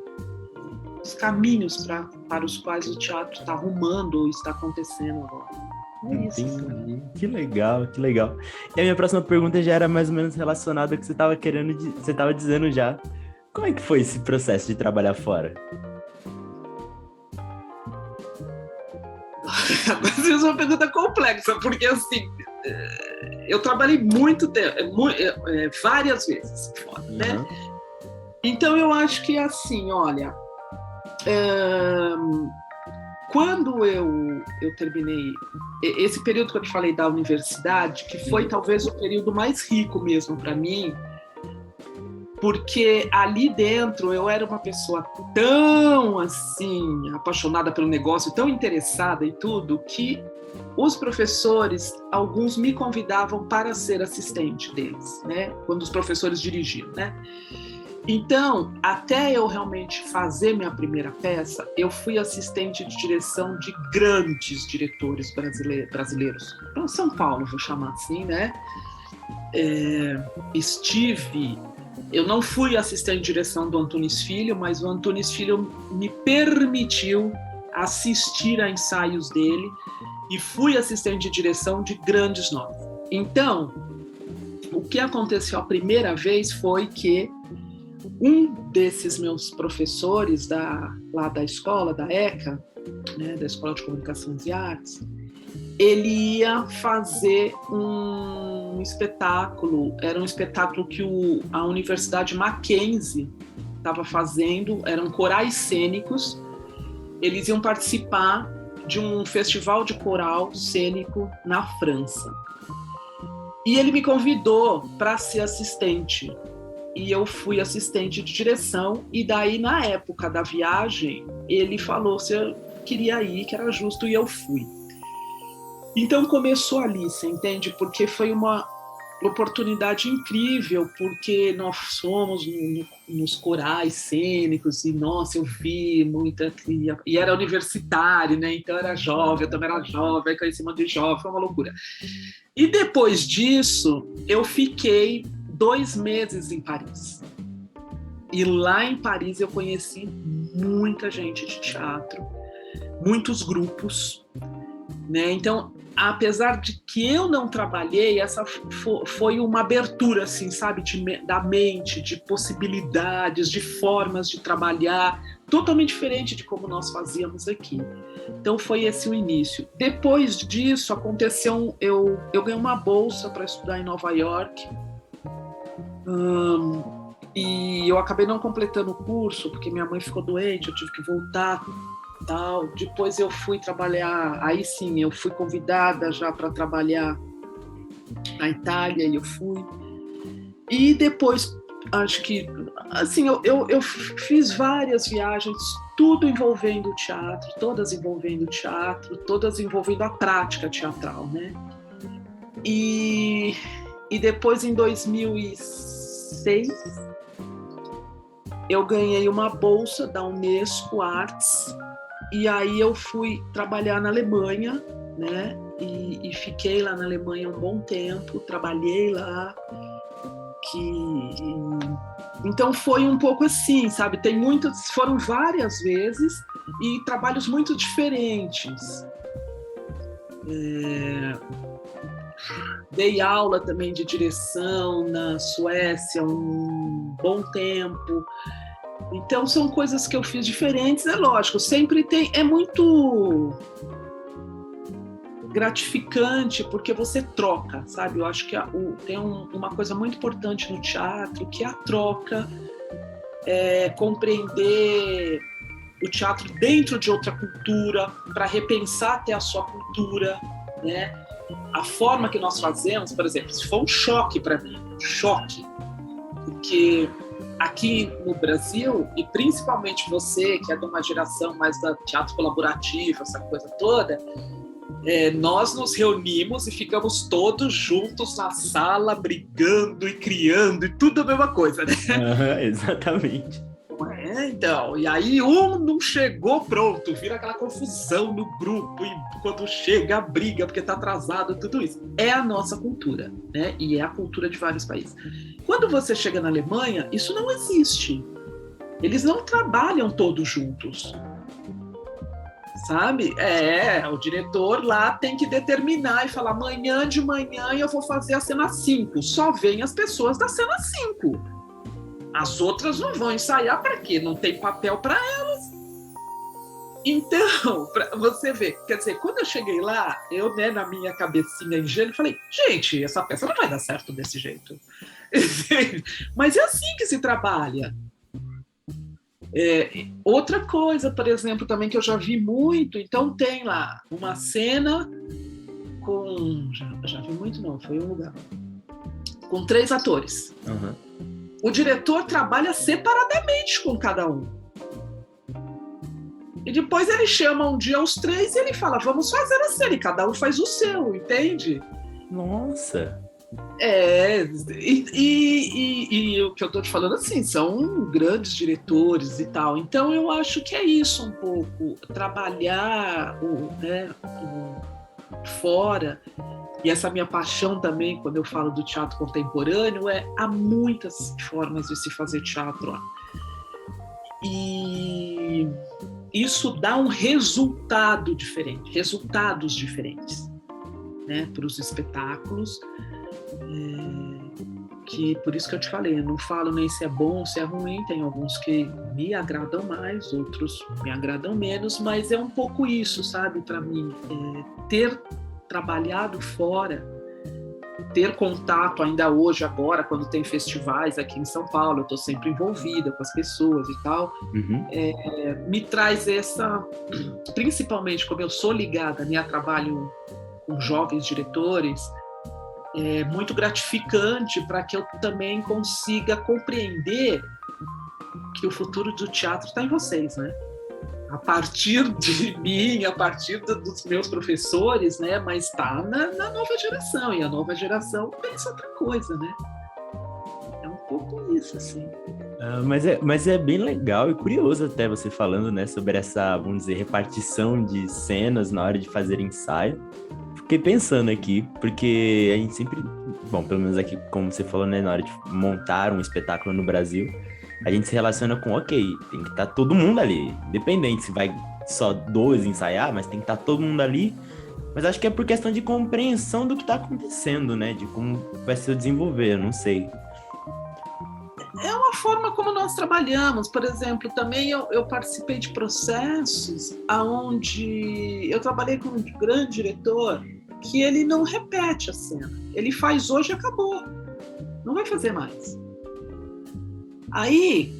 Os caminhos para os quais o teatro está arrumando ou está acontecendo agora. É isso. Entendi. Que legal, que legal. E a minha próxima pergunta já era mais ou menos relacionada ao que você estava dizendo já. Como é que foi esse processo de trabalhar fora? Essa é uma pergunta complexa, porque assim, eu trabalhei muito tempo, várias vezes fora, né? Então eu acho que assim, olha, quando eu terminei esse período que eu te falei da universidade, que foi talvez o período mais rico mesmo para mim, porque ali dentro eu era uma pessoa tão assim apaixonada pelo negócio, tão interessada em tudo, que os professores, alguns me convidavam para ser assistente deles, né? Quando os professores dirigiam, né? Então, até eu realmente fazer minha primeira peça, eu fui assistente de direção de grandes diretores brasileiros. Então, São Paulo, vou chamar assim, né? Eu não fui assistente de direção do Antunes Filho, mas o Antunes Filho me permitiu assistir a ensaios dele e fui assistente de direção de grandes nomes. Então, o que aconteceu a primeira vez foi que um desses meus professores lá da escola, da ECA, né, da Escola de Comunicações e Artes, ele ia fazer um espetáculo, era um espetáculo que a Universidade Mackenzie estava fazendo, eram corais cênicos, eles iam participar de um festival de coral cênico na França. E ele me convidou para ser assistente. E eu fui assistente de direção. E daí, na época da viagem, ele falou se eu queria ir, que era justo, e eu fui. Então começou ali, você entende? Porque foi uma oportunidade incrível, porque nós fomos nos corais cênicos e, nossa, eu vi muita... E era universitário, né? Então era jovem, eu também era jovem, conheci um monte de jovem, foi uma loucura. E depois disso, eu fiquei 2 meses em Paris. E lá em Paris eu conheci muita gente de teatro, muitos grupos, né? Então, apesar de que eu não trabalhei, essa foi uma abertura, assim, sabe, da mente, de possibilidades, de formas de trabalhar, totalmente diferente de como nós fazíamos aqui. Então foi esse o início. Depois disso aconteceu, eu ganhei uma bolsa para estudar em Nova York, e eu acabei não completando o curso porque minha mãe ficou doente, eu tive que voltar. Tal. Depois eu fui trabalhar, aí sim, eu fui convidada já para trabalhar na Itália e eu fui. E depois, acho que, assim, eu fiz várias viagens, tudo envolvendo teatro, todas envolvendo a prática teatral, né? E depois, em 2006, eu ganhei uma bolsa da Unesco Arts. E aí eu fui trabalhar na Alemanha, né? E fiquei lá na Alemanha um bom tempo, trabalhei lá. Então foi um pouco assim, sabe? Foram várias vezes e trabalhos muito diferentes. Dei aula também de direção na Suécia um bom tempo. Então, são coisas que eu fiz diferentes, é lógico, sempre é muito gratificante, porque você troca, sabe? Eu acho que tem uma coisa muito importante no teatro, que é a troca, compreender o teatro dentro de outra cultura, para repensar até a sua cultura, né? A forma que nós fazemos, por exemplo, isso foi um choque para mim, porque aqui no Brasil, e principalmente você, que é de uma geração mais da teatro colaborativo, essa coisa toda, nós nos reunimos e ficamos todos juntos na sala, brigando e criando, e tudo a mesma coisa, né? Exatamente. Então, e aí um não chegou pronto, vira aquela confusão no grupo, e quando chega a briga porque está atrasado, tudo isso. É a nossa cultura, né? E é a cultura de vários países. Quando você chega na Alemanha, isso não existe. Eles não trabalham todos juntos, sabe? O diretor lá tem que determinar e falar, amanhã de manhã eu vou fazer a cena 5, só vem as pessoas da cena 5. As outras não vão ensaiar para quê? Não tem papel para elas. Então, pra você ver, quer dizer, quando eu cheguei lá, eu, né, na minha cabecinha ingênua, falei, gente, essa peça não vai dar certo desse jeito. Mas é assim que se trabalha. Outra coisa, por exemplo, também que eu já vi muito, então tem lá uma cena com... Já vi muito, não, foi um lugar. Com 3 atores. Uhum. O diretor trabalha separadamente com cada um. E depois ele chama um dia os 3 e ele fala, vamos fazer a cena, e cada um faz o seu, entende? Nossa! E o que eu estou te falando, assim, são grandes diretores e tal. Então eu acho que é isso um pouco, trabalhar fora. E essa minha paixão também, quando eu falo do teatro contemporâneo, há muitas formas de se fazer teatro lá. E isso dá um resultado diferente, resultados diferentes, né, para os espetáculos. que, por isso que eu te falei, eu não falo nem se é bom, se é ruim, tem alguns que me agradam mais, outros me agradam menos, mas é um pouco isso, sabe, para mim, ter trabalhado fora, ter contato ainda hoje, agora, quando tem festivais aqui em São Paulo, eu estou sempre envolvida com as pessoas e tal, me traz essa, principalmente como eu sou ligada, né, a trabalho com jovens diretores, é muito gratificante para que eu também consiga compreender que o futuro do teatro está em vocês, né? A partir de mim, a partir dos meus professores, né? Mas está na nova geração, e a nova geração pensa outra coisa, né? É um pouco isso, assim. Mas é bem legal e curioso até você falando, né, sobre essa, vamos dizer, repartição de cenas na hora de fazer ensaio. Fiquei pensando aqui, porque a gente sempre, bom, pelo menos aqui, como você falou, né, na hora de montar um espetáculo no Brasil, a gente se relaciona com, ok, tem que estar todo mundo ali, independente se vai só 2 ensaiar, mas tem que estar todo mundo ali. Mas acho que é por questão de compreensão do que está acontecendo, né, de como vai se desenvolver, eu não sei. É uma forma como nós trabalhamos. Por exemplo, também eu participei de processos onde eu trabalhei com um grande diretor que ele não repete a cena. Ele faz hoje e acabou. Não vai fazer mais. Aí,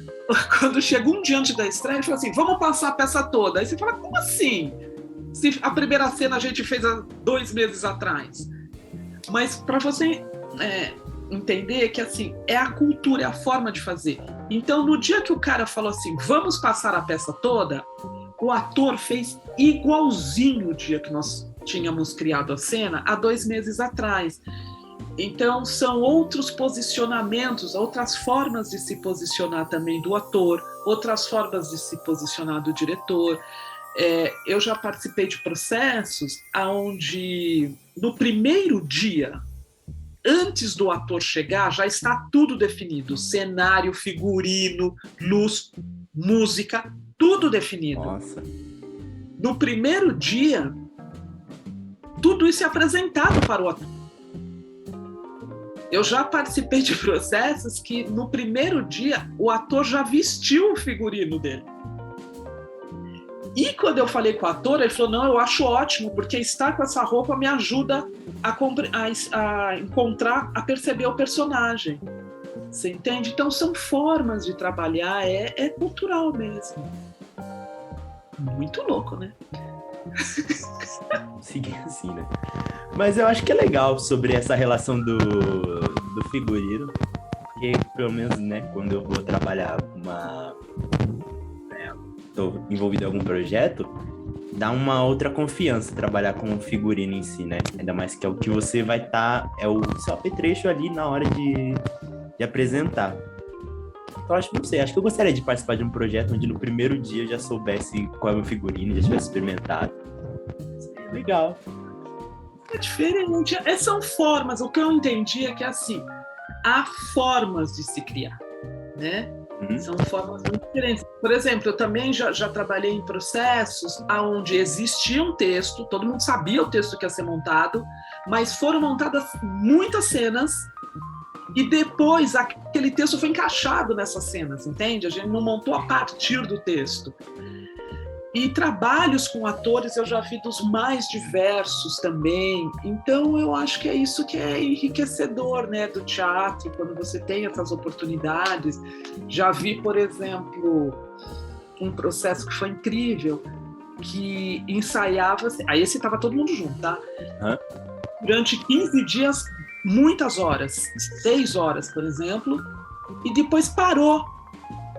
quando chega um dia antes da estreia, ele fala assim, vamos passar a peça toda. Aí você fala, como assim? Se a primeira cena a gente fez há 2 meses atrás. Mas para você entender que assim, é a cultura, é a forma de fazer. Então, no dia que o cara falou assim, vamos passar a peça toda, o ator fez igualzinho o dia que nós tínhamos criado a cena há 2 meses atrás. Então, são outros posicionamentos, outras formas de se posicionar também do ator, outras formas de se posicionar do diretor. Eu já participei de processos onde, no primeiro dia, antes do ator chegar, já está tudo definido. Cenário, figurino, luz, música, tudo definido. Nossa. No primeiro dia, tudo isso é apresentado para o ator. Eu já participei de processos que, no primeiro dia, o ator já vestiu o figurino dele. E quando eu falei com o ator, ele falou, não, eu acho ótimo, porque estar com essa roupa me ajuda a encontrar, a perceber o personagem. Você entende? Então, são formas de trabalhar, é cultural mesmo. Muito louco, né? Seguir assim, né? Mas eu acho que é legal sobre essa relação do figurino, porque pelo menos, né, quando eu vou trabalhar tô envolvido em algum projeto, dá uma outra confiança trabalhar com o figurino em si, né? Ainda mais que é o que você vai estar, é o seu apetrecho ali na hora de apresentar. Então, não sei, acho que eu gostaria de participar de um projeto onde no primeiro dia eu já soubesse qual é o meu figurino, já tivesse experimentado. É legal. É diferente. São formas. O que eu entendi é que, assim, há formas de se criar, né? São formas muito diferentes. Por exemplo, eu também já trabalhei em processos onde existia um texto, todo mundo sabia o texto que ia ser montado, mas foram montadas muitas cenas e depois aquele texto foi encaixado nessas cenas, entende? A gente não montou a partir do texto. E trabalhos com atores eu já vi dos mais diversos também. Então, eu acho que é isso que é enriquecedor, né, do teatro, quando você tem essas oportunidades. Já vi, por exemplo, um processo que foi incrível, que ensaiava... Aí esse estava todo mundo junto, tá? Durante 15 dias, muitas horas. 6 horas, por exemplo. E depois parou.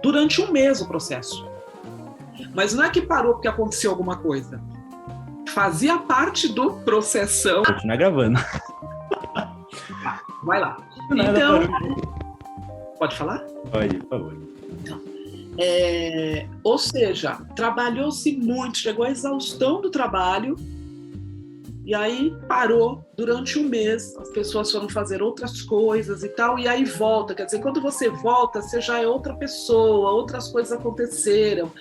Durante 1 mês o processo. Mas não é que parou porque aconteceu alguma coisa. Fazia parte do processão. Continuar gravando. Vai lá. Então, pode falar? Pode, por favor. Então, ou seja, trabalhou-se muito, chegou à exaustão do trabalho, e aí parou durante 1 mês, as pessoas foram fazer outras coisas e tal, e aí volta. Quer dizer, quando você volta, você já é outra pessoa, outras coisas aconteceram.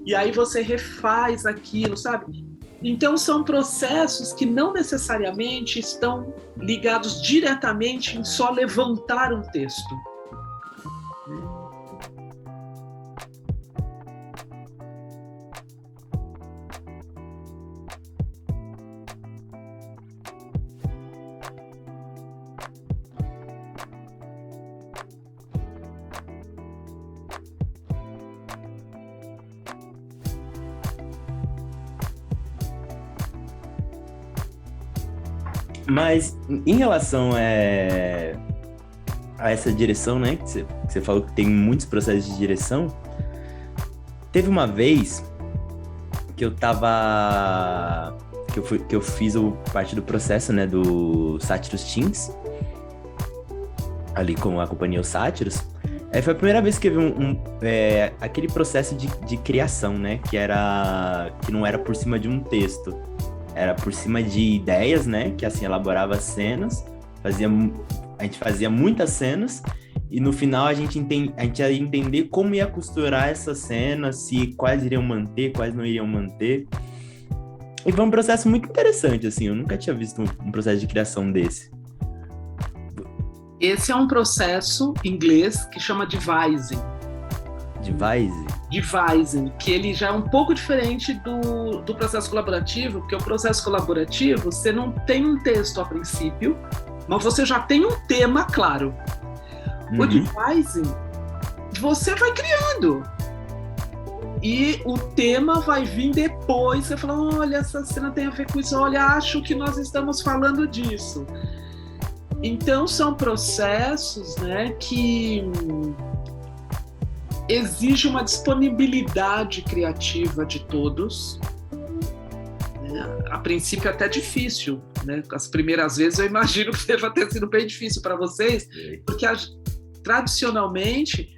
E aí você refaz aquilo, sabe? Então, são processos que não necessariamente estão ligados diretamente em só levantar um texto. Mas em relação a essa direção, né? Que você falou que tem muitos processos de direção. Teve uma vez que eu tava... que eu fiz parte do processo, né? Do Sátiros Teens. Ali com a companhia Os Sátiros. Foi a primeira vez que eu vi aquele processo de criação, né? Que não era por cima de um texto. Era por cima de ideias, né? Que assim, elaborava cenas, a gente fazia muitas cenas, e no final a gente ia entender como ia costurar essas cenas, se quais iriam manter, quais não iriam manter. E foi um processo muito interessante, assim, eu nunca tinha visto um processo de criação desse. Esse é um processo inglês que chama devising. Devising, que ele já é um pouco diferente do processo colaborativo, porque o processo colaborativo, você não tem um texto a princípio, mas você já tem um tema claro. Uhum. O devising, você vai criando. E o tema vai vir depois, você fala, olha, essa cena tem a ver com isso, olha, acho que nós estamos falando disso. Então, são processos, né, que exige uma disponibilidade criativa de todos. A princípio é até difícil, né? As primeiras vezes eu imagino que deva ter sido bem difícil para vocês, porque tradicionalmente,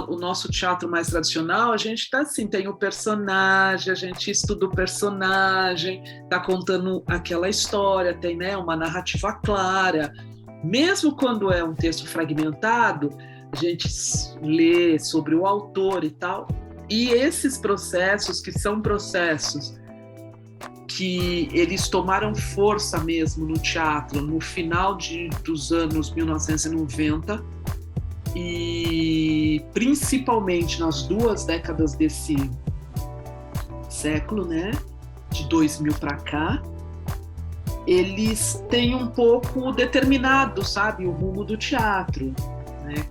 o nosso teatro mais tradicional, a gente tá assim, tem o personagem, a gente estuda o personagem, tá contando aquela história, tem, né, uma narrativa clara. Mesmo quando é um texto fragmentado, a gente lê sobre o autor e tal, e esses processos, que são processos que eles tomaram força mesmo no teatro no final dos anos 1990, e principalmente nas 2 décadas desse século, né, de 2000 para cá, eles têm um pouco determinado, sabe, o rumo do teatro.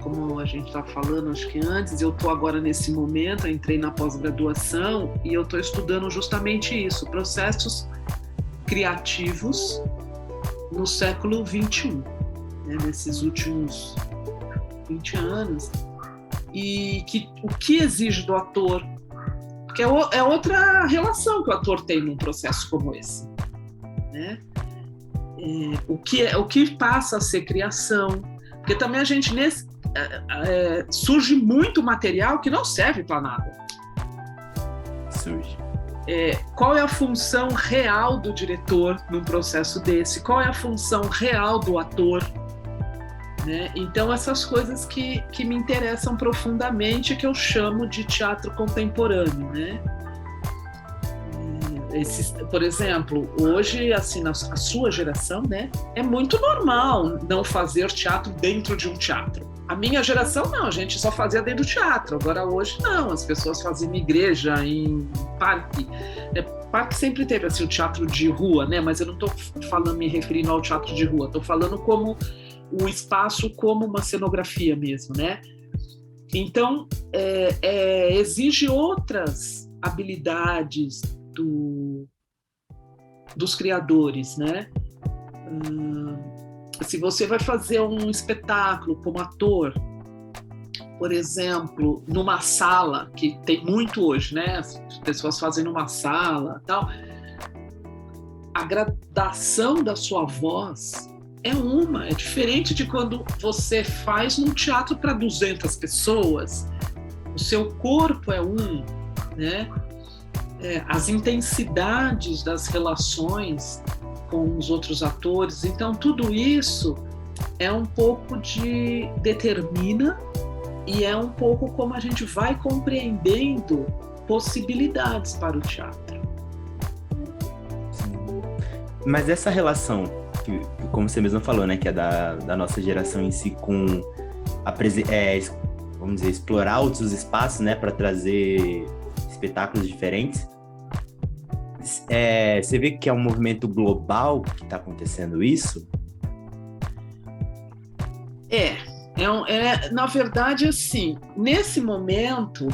Como a gente está falando, acho que antes, eu estou agora nesse momento, eu entrei na pós-graduação e eu estou estudando justamente isso, processos criativos no século XXI, né, nesses últimos 20 anos, e o que exige do ator, porque é outra relação que o ator tem num processo como esse, né? O que passa a ser criação, porque também a gente surge muito material que não serve para nada. Surge. Qual é a função real do diretor num processo desse? Qual é a função real do ator? Né? Então, essas coisas que me interessam profundamente, que eu chamo de teatro contemporâneo, né? Por exemplo, hoje, assim, a sua geração, né, é muito normal não fazer teatro dentro de um teatro. A minha geração, não, a gente só fazia dentro do teatro. Agora, hoje, não, as pessoas fazem em igreja, em parque. Parque sempre teve, assim, o teatro de rua, né, mas eu não estou me referindo ao teatro de rua, estou falando como o espaço como uma cenografia mesmo, né? Então, exige outras habilidades dos criadores, né? Se você vai fazer um espetáculo como ator, por exemplo, numa sala, que tem muito hoje, né? As pessoas fazem numa sala, tal. A gradação da sua voz é diferente de quando você faz um teatro para 200 pessoas. O seu corpo é né? As intensidades das relações com os outros atores, então tudo isso é um pouco determina, e é um pouco como a gente vai compreendendo possibilidades para o teatro. Mas essa relação, que, como você mesmo falou, né, que é da nossa geração em si, com vamos dizer, explorar outros espaços, né, para trazer espetáculos diferentes. Você vê que é um movimento global que está acontecendo isso? Na verdade, assim, nesse momento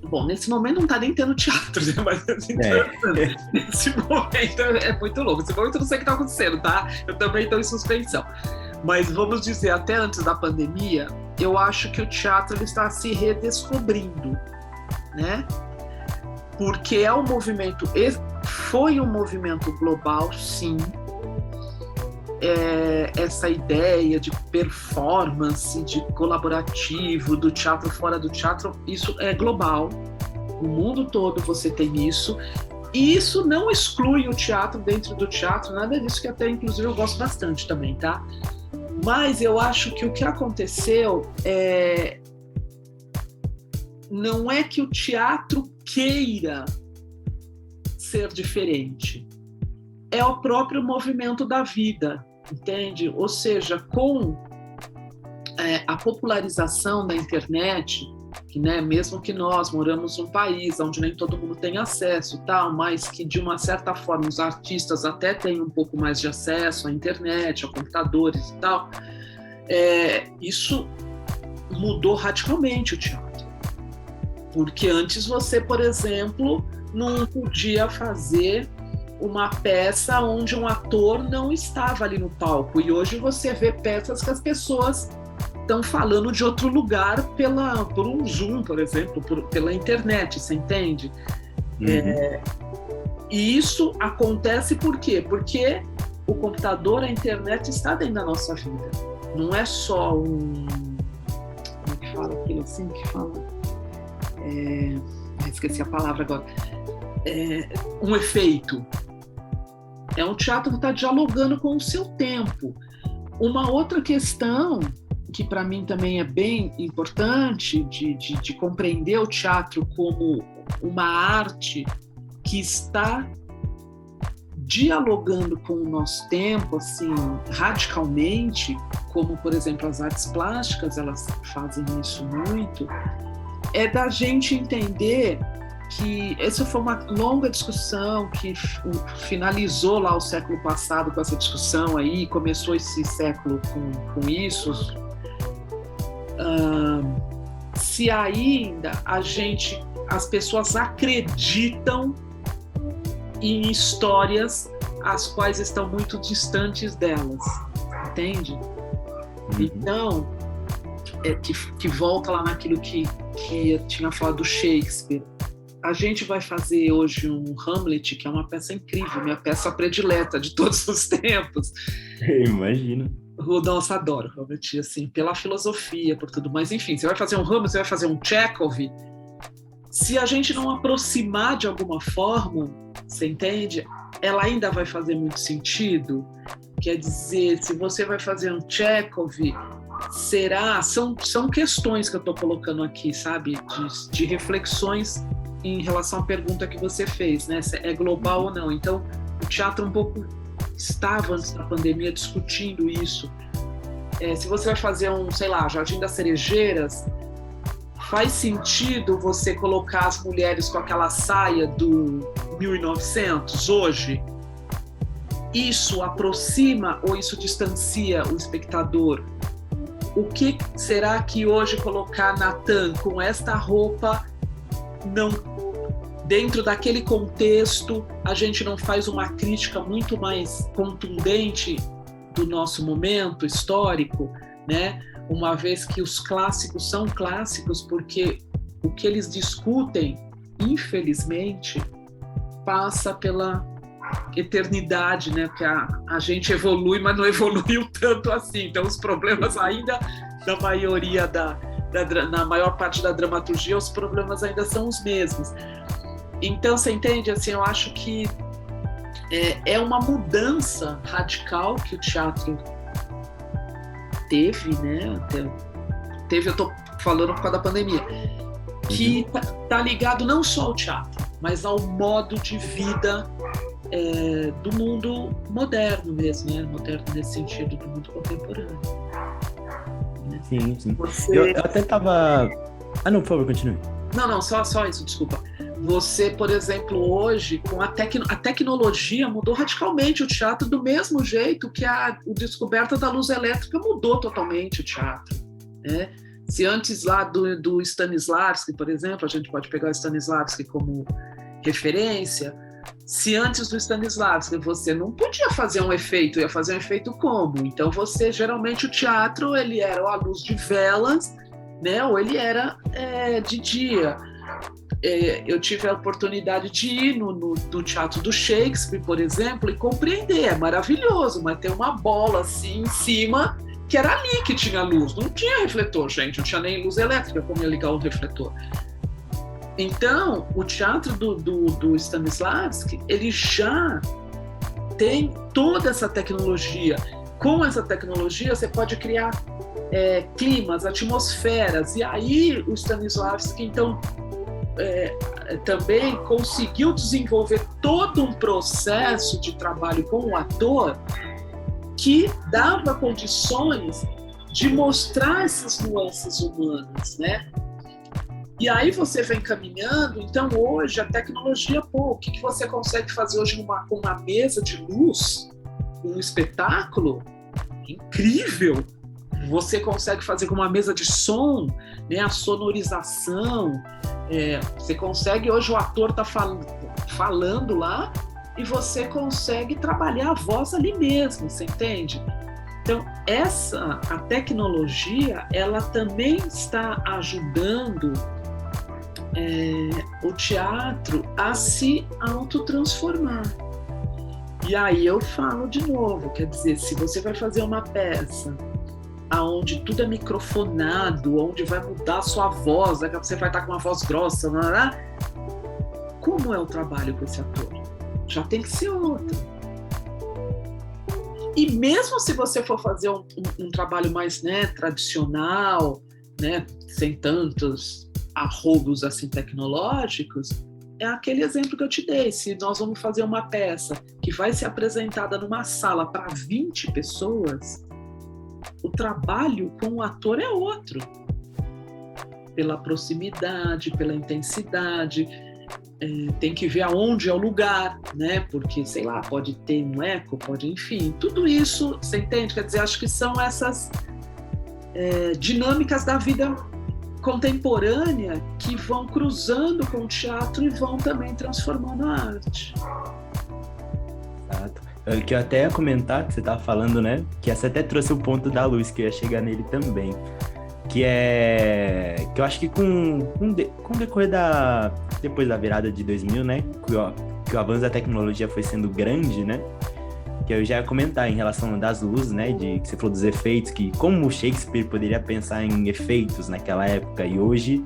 não está nem tendo teatro, né? Mas assim, nesse momento é muito louco. Nesse momento eu não sei o que está acontecendo, tá? Eu também estou em suspensão. Mas vamos dizer, até antes da pandemia, eu acho que o teatro ele está se redescobrindo, né? Porque foi um movimento global, sim. Essa ideia de performance, de colaborativo, do teatro fora do teatro, isso é global. No mundo todo você tem isso. E isso não exclui o teatro dentro do teatro, nada disso, que até, inclusive, eu gosto bastante também, tá? Mas eu acho que o que aconteceu não é que o teatro queira ser diferente. É o próprio movimento da vida, entende? Ou seja, com a popularização da internet, que, né, mesmo que nós moramos num país onde nem todo mundo tem acesso e tal, mas que de uma certa forma os artistas até têm um pouco mais de acesso à internet, a computadores e tal, isso mudou radicalmente o teatro. Porque antes você, por exemplo, não podia fazer uma peça onde um ator não estava ali no palco. E hoje você vê peças que as pessoas estão falando de outro lugar por um Zoom, por exemplo, pela internet, você entende? Uhum. E isso acontece por quê? Porque o computador, a internet está dentro da nossa vida. Não é só como é que fala aquilo assim que fala? Esqueci a palavra agora. Um efeito. É um teatro que está dialogando com o seu tempo. Uma outra questão que para mim também é bem importante de compreender o teatro como uma arte que está dialogando com o nosso tempo, assim, radicalmente, como, por exemplo, as artes plásticas, elas fazem isso muito, é da gente entender que essa foi uma longa discussão que finalizou lá o século passado com essa discussão aí, começou esse século com isso. Se ainda as pessoas acreditam em histórias as quais estão muito distantes delas, entende? Uhum. Então, que volta lá naquilo que eu tinha falado do Shakespeare. A gente vai fazer hoje um Hamlet, que é uma peça incrível, minha peça predileta de todos os tempos. Eu imagino. Nossa, adoro Hamlet, assim, pela filosofia, por tudo. Mas, enfim, você vai fazer um Hamlet, você vai fazer um Chekhov. Se a gente não aproximar de alguma forma, você entende? Ela ainda vai fazer muito sentido. Quer dizer, se você vai fazer um Chekhov, são questões que eu estou colocando aqui, sabe? De reflexões em relação à pergunta que você fez, né? Se é global ou não. Então, o teatro um pouco estava antes da pandemia discutindo isso. Se você vai fazer Jardim das Cerejeiras, faz sentido você colocar as mulheres com aquela saia do 1900 hoje? Isso aproxima ou isso distancia o espectador? O que será que hoje colocar Natan com esta roupa não, dentro daquele contexto, a gente não faz uma crítica muito mais contundente do nosso momento histórico, né? Uma vez que os clássicos são clássicos porque o que eles discutem, infelizmente, passa pela eternidade, né? Porque a gente evolui, mas não evoluiu tanto assim. Então, os problemas ainda, da maioria na maior parte da dramaturgia, os problemas ainda são os mesmos. Então, você entende? Assim, eu acho que é uma mudança radical que o teatro teve, né? Eu estou falando por causa da pandemia, que tá ligado não só ao teatro, mas ao modo de vida do mundo moderno mesmo, né? Moderno nesse sentido, do mundo contemporâneo. Né? Sim, sim. Você... Eu até tava... Ah, não, por favor, continue. Não, só isso, desculpa. Você, por exemplo, hoje, com a tecnologia mudou radicalmente o teatro do mesmo jeito que a descoberta da luz elétrica mudou totalmente o teatro, né? Se antes lá do Stanislavski, por exemplo, a gente pode pegar o Stanislavski como referência, se antes do Stanislavski você não podia fazer um efeito, ia fazer um efeito como? Então geralmente o teatro, ele era a luz de velas, né? Ou ele era de dia. Eu tive a oportunidade de ir no teatro do Shakespeare, por exemplo, e compreender, é maravilhoso, mas tem uma bola assim em cima, que era ali que tinha luz, não tinha refletor, gente, não tinha nem luz elétrica como ia ligar o refletor. Então, o teatro do Stanislavski, ele já tem toda essa tecnologia. Com essa tecnologia, você pode criar climas, atmosferas, e aí o Stanislavski, então, também conseguiu desenvolver todo um processo de trabalho com o ator que dava condições de mostrar essas nuances humanas, né? E aí você vem caminhando, então hoje a tecnologia, o que você consegue fazer hoje com uma mesa de luz, um espetáculo incrível, você consegue fazer com uma mesa de som, né, a sonorização, você consegue, hoje o ator está falando lá e você consegue trabalhar a voz ali mesmo, você entende? Então, a tecnologia, ela também está ajudando o teatro a se autotransformar. E aí eu falo de novo, quer dizer, se você vai fazer uma peça onde tudo é microfonado, onde vai mudar a sua voz, daqui a pouco você vai estar com uma voz grossa, como é o trabalho com esse ator? Já tem que ser outro. E mesmo se você for fazer um trabalho mais, né, tradicional, né, sem tantos arrobos assim tecnológicos, é aquele exemplo que eu te dei. Se nós vamos fazer uma peça que vai ser apresentada numa sala para 20 pessoas, o trabalho com o ator é outro. Pela proximidade, pela intensidade, tem que ver aonde é o lugar, né? Porque, sei lá, pode ter um eco, enfim, tudo isso, você entende? Quer dizer, acho que são essas dinâmicas da vida contemporânea que vão cruzando com o teatro e vão também transformando a arte. Exato. O que eu até ia comentar, que você estava falando, né? Que essa até trouxe o ponto da luz, que eu ia chegar nele também. Que eu acho que com o decorrer depois da virada de 2000, né? Que o avanço da tecnologia foi sendo grande, né? Que eu já ia comentar em relação das luzes, né? Que você falou dos efeitos, que como o Shakespeare poderia pensar em efeitos naquela época e hoje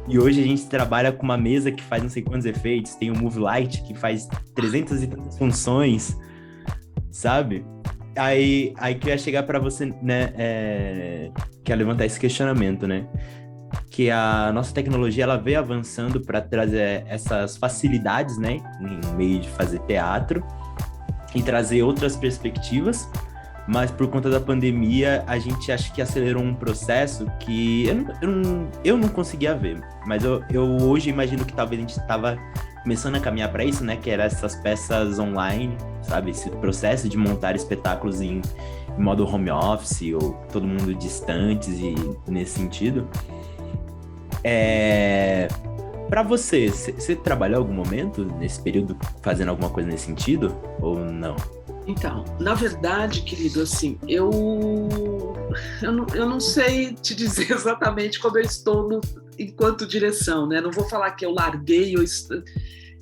a gente trabalha com uma mesa que faz não sei quantos efeitos, tem o Move Light que faz 300 e tantas funções, sabe? Aí que eu ia chegar para você, né? Que ia levantar esse questionamento, né? Que a nossa tecnologia ela veio avançando para trazer essas facilidades, né? Em meio de fazer teatro e trazer outras perspectivas, mas por conta da pandemia a gente acha que acelerou um processo que eu não conseguia ver, mas eu hoje imagino que talvez a gente estava começando a caminhar para isso, né, que era essas peças online, sabe, esse processo de montar espetáculos em modo home office ou todo mundo distantes e nesse sentido. Para você trabalhou algum momento nesse período fazendo alguma coisa nesse sentido ou não? Então, na verdade, querido, assim, eu não sei te dizer exatamente como eu estou enquanto direção, né? Não vou falar que eu larguei,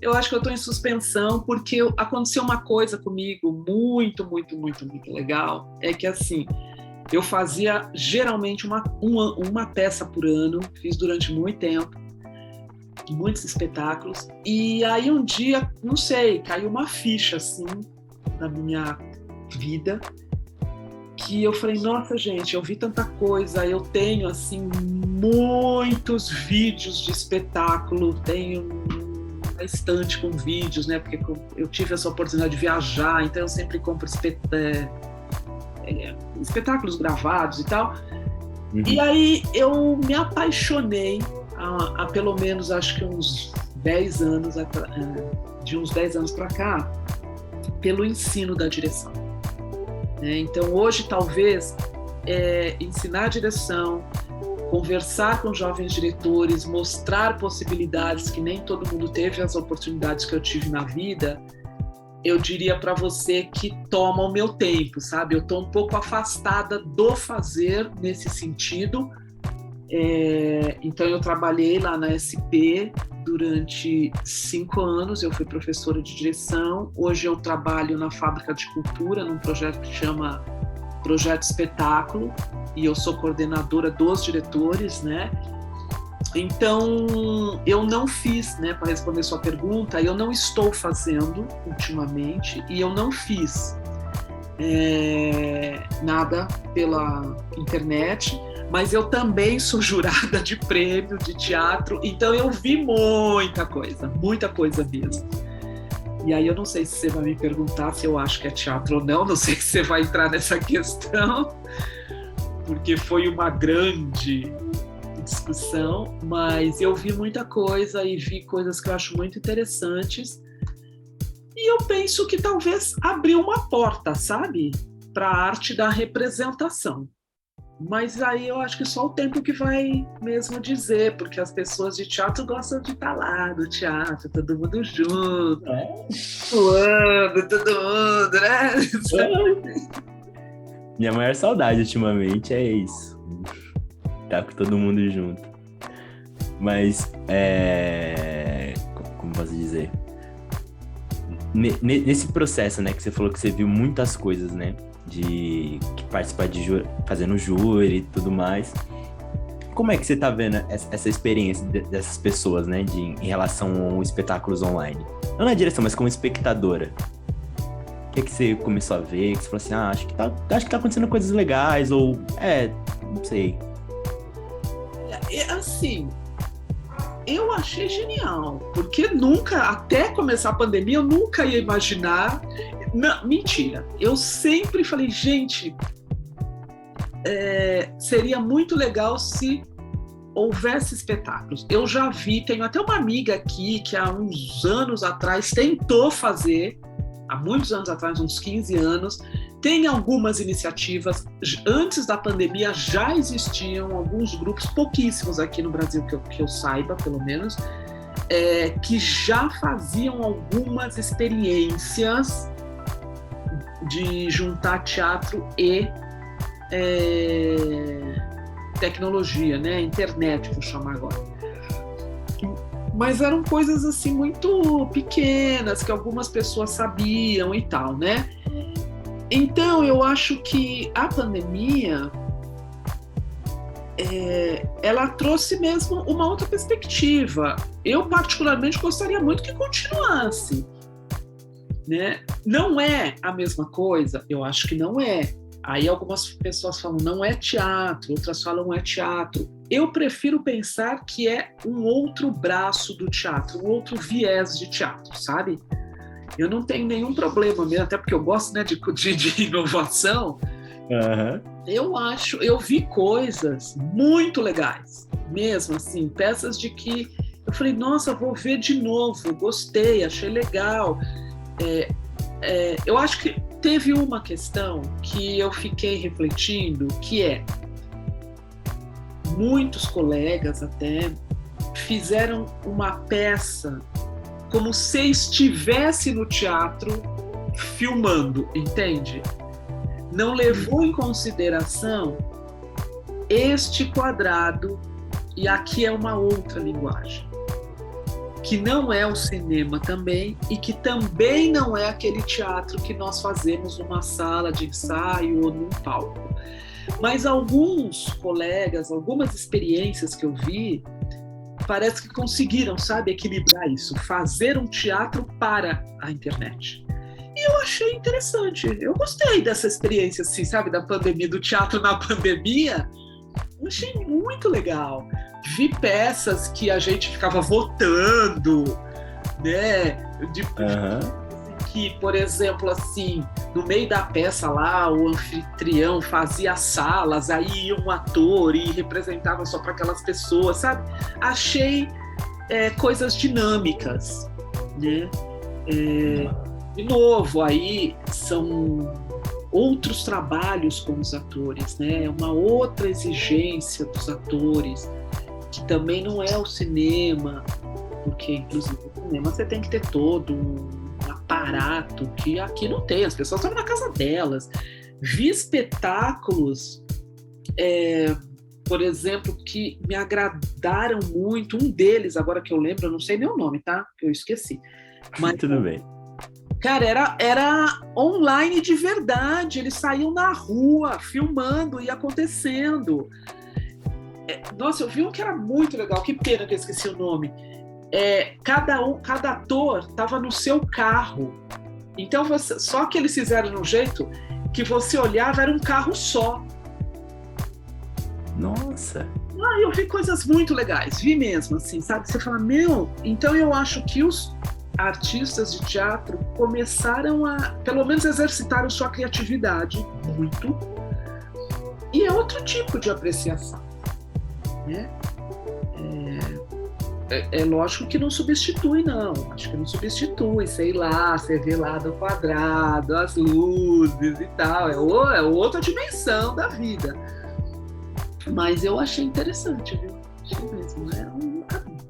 eu acho que eu estou em suspensão porque aconteceu uma coisa comigo muito, muito, muito, muito legal, é que assim, eu fazia geralmente uma peça por ano, fiz durante muito tempo, muitos espetáculos, e aí um dia, não sei, caiu uma ficha assim na minha vida, que eu falei, nossa gente, eu vi tanta coisa, eu tenho assim muitos vídeos de espetáculo, tenho a estante com vídeos, né? Porque eu tive essa oportunidade de viajar, então eu sempre compro espetáculos gravados e tal. Uhum. E aí eu me apaixonei há pelo menos, acho que uns 10 anos, de uns 10 anos para cá, pelo ensino da direção. Então hoje talvez ensinar direção, conversar com jovens diretores, mostrar possibilidades que nem todo mundo teve, as oportunidades que eu tive na vida, eu diria para você que toma o meu tempo, sabe? Eu estou um pouco afastada do fazer nesse sentido. Então eu trabalhei lá na SP durante 5 anos, eu fui professora de direção. Hoje eu trabalho na Fábrica de Cultura, num projeto que chama Projeto Espetáculo, e eu sou coordenadora dos diretores, né? Então, eu não fiz, né, para responder sua pergunta, eu não estou fazendo ultimamente, e eu não fiz nada pela internet, mas eu também sou jurada de prêmio de teatro, então eu vi muita coisa mesmo. E aí eu não sei se você vai me perguntar se eu acho que é teatro ou não sei se você vai entrar nessa questão, porque foi uma grande discussão, mas eu vi muita coisa e vi coisas que eu acho muito interessantes, e eu penso que talvez abriu uma porta, sabe, para a arte da representação. Mas aí eu acho que só o tempo que vai mesmo dizer, porque as pessoas de teatro gostam de estar lá no teatro, todo mundo junto, voando, todo mundo, né? Minha maior saudade ultimamente é isso. Tá com todo mundo junto. Mas, como posso dizer? Nesse processo, né, que você falou que você viu muitas coisas, né? De participar de fazendo júri e tudo mais. Como é que você tá vendo essa experiência dessas pessoas, né, em relação aos espetáculos online? Não na direção, mas como espectadora. O que você começou a ver? Que você falou assim, acho que tá acontecendo coisas legais, ou, não sei. Assim, eu achei genial, porque nunca, até começar a pandemia, eu nunca ia imaginar. Não, mentira, eu sempre falei, gente, seria muito legal se houvesse espetáculos. Eu já vi, tenho até uma amiga aqui que há uns anos atrás tentou fazer, há muitos anos atrás, uns 15 anos, tem algumas iniciativas. Antes da pandemia já existiam alguns grupos, pouquíssimos aqui no Brasil, que eu saiba, pelo menos, que já faziam algumas experiências de juntar teatro e tecnologia, né? Internet, vou chamar agora. Mas eram coisas assim muito pequenas, que algumas pessoas sabiam e tal, né? Então, eu acho que a pandemia, ela trouxe mesmo uma outra perspectiva. Eu, particularmente, gostaria muito que continuasse, né? Não é a mesma coisa? Eu acho que não é. Aí algumas pessoas falam, não é teatro, outras falam, é teatro. Eu prefiro pensar que é um outro braço do teatro, um outro viés de teatro, sabe? Eu não tenho nenhum problema mesmo, até porque eu gosto, né, de inovação. Uhum. Eu vi coisas muito legais, mesmo assim, peças de que eu falei, nossa, vou ver de novo, gostei, achei legal. Eu acho que teve uma questão que eu fiquei refletindo, que muitos colegas até fizeram uma peça como se estivesse no teatro filmando, entende? Não levou em consideração este quadrado, e aqui é uma outra linguagem, que não é o cinema também, e que também não é aquele teatro que nós fazemos numa sala de ensaio ou num palco. Mas alguns colegas, algumas experiências que eu vi, parece que conseguiram, sabe, equilibrar isso, fazer um teatro para a internet. E eu achei interessante, eu gostei dessa experiência, assim, sabe, da pandemia, do teatro na pandemia, eu achei muito legal. Vi peças que a gente ficava votando, né? De, Aham. que, por exemplo, assim, no meio da peça lá, o anfitrião fazia salas, aí ia um ator e representava só para aquelas pessoas, sabe? Achei coisas dinâmicas, né? De novo, aí são outros trabalhos com os atores, né? Uma outra exigência dos atores, que também não é o cinema, porque, inclusive, no cinema você tem que ter todo um aparato que aqui não tem, as pessoas estão na casa delas. Vi espetáculos, por exemplo, que me agradaram muito, um deles, agora que eu lembro, eu não sei nem o nome, tá? Que eu esqueci. Mas, Tudo bem. cara, era online de verdade, eles saíam na rua, filmando e acontecendo. Nossa, eu vi um que era muito legal, que pena que eu esqueci o nome. Cada ator estava no seu carro. Então, só que eles fizeram de um jeito que você olhava, era um carro só. Nossa. Eu vi coisas muito legais, vi mesmo, assim, sabe? Você fala, então eu acho que os artistas de teatro começaram a, pelo menos, exercitaram sua criatividade muito, e é outro tipo de apreciação, né? É lógico que não substitui, não. Acho que não substitui, sei lá, você vê lá do quadrado, as luzes e tal. É outra dimensão da vida. Mas eu achei interessante, viu? Achei mesmo, é um caminho.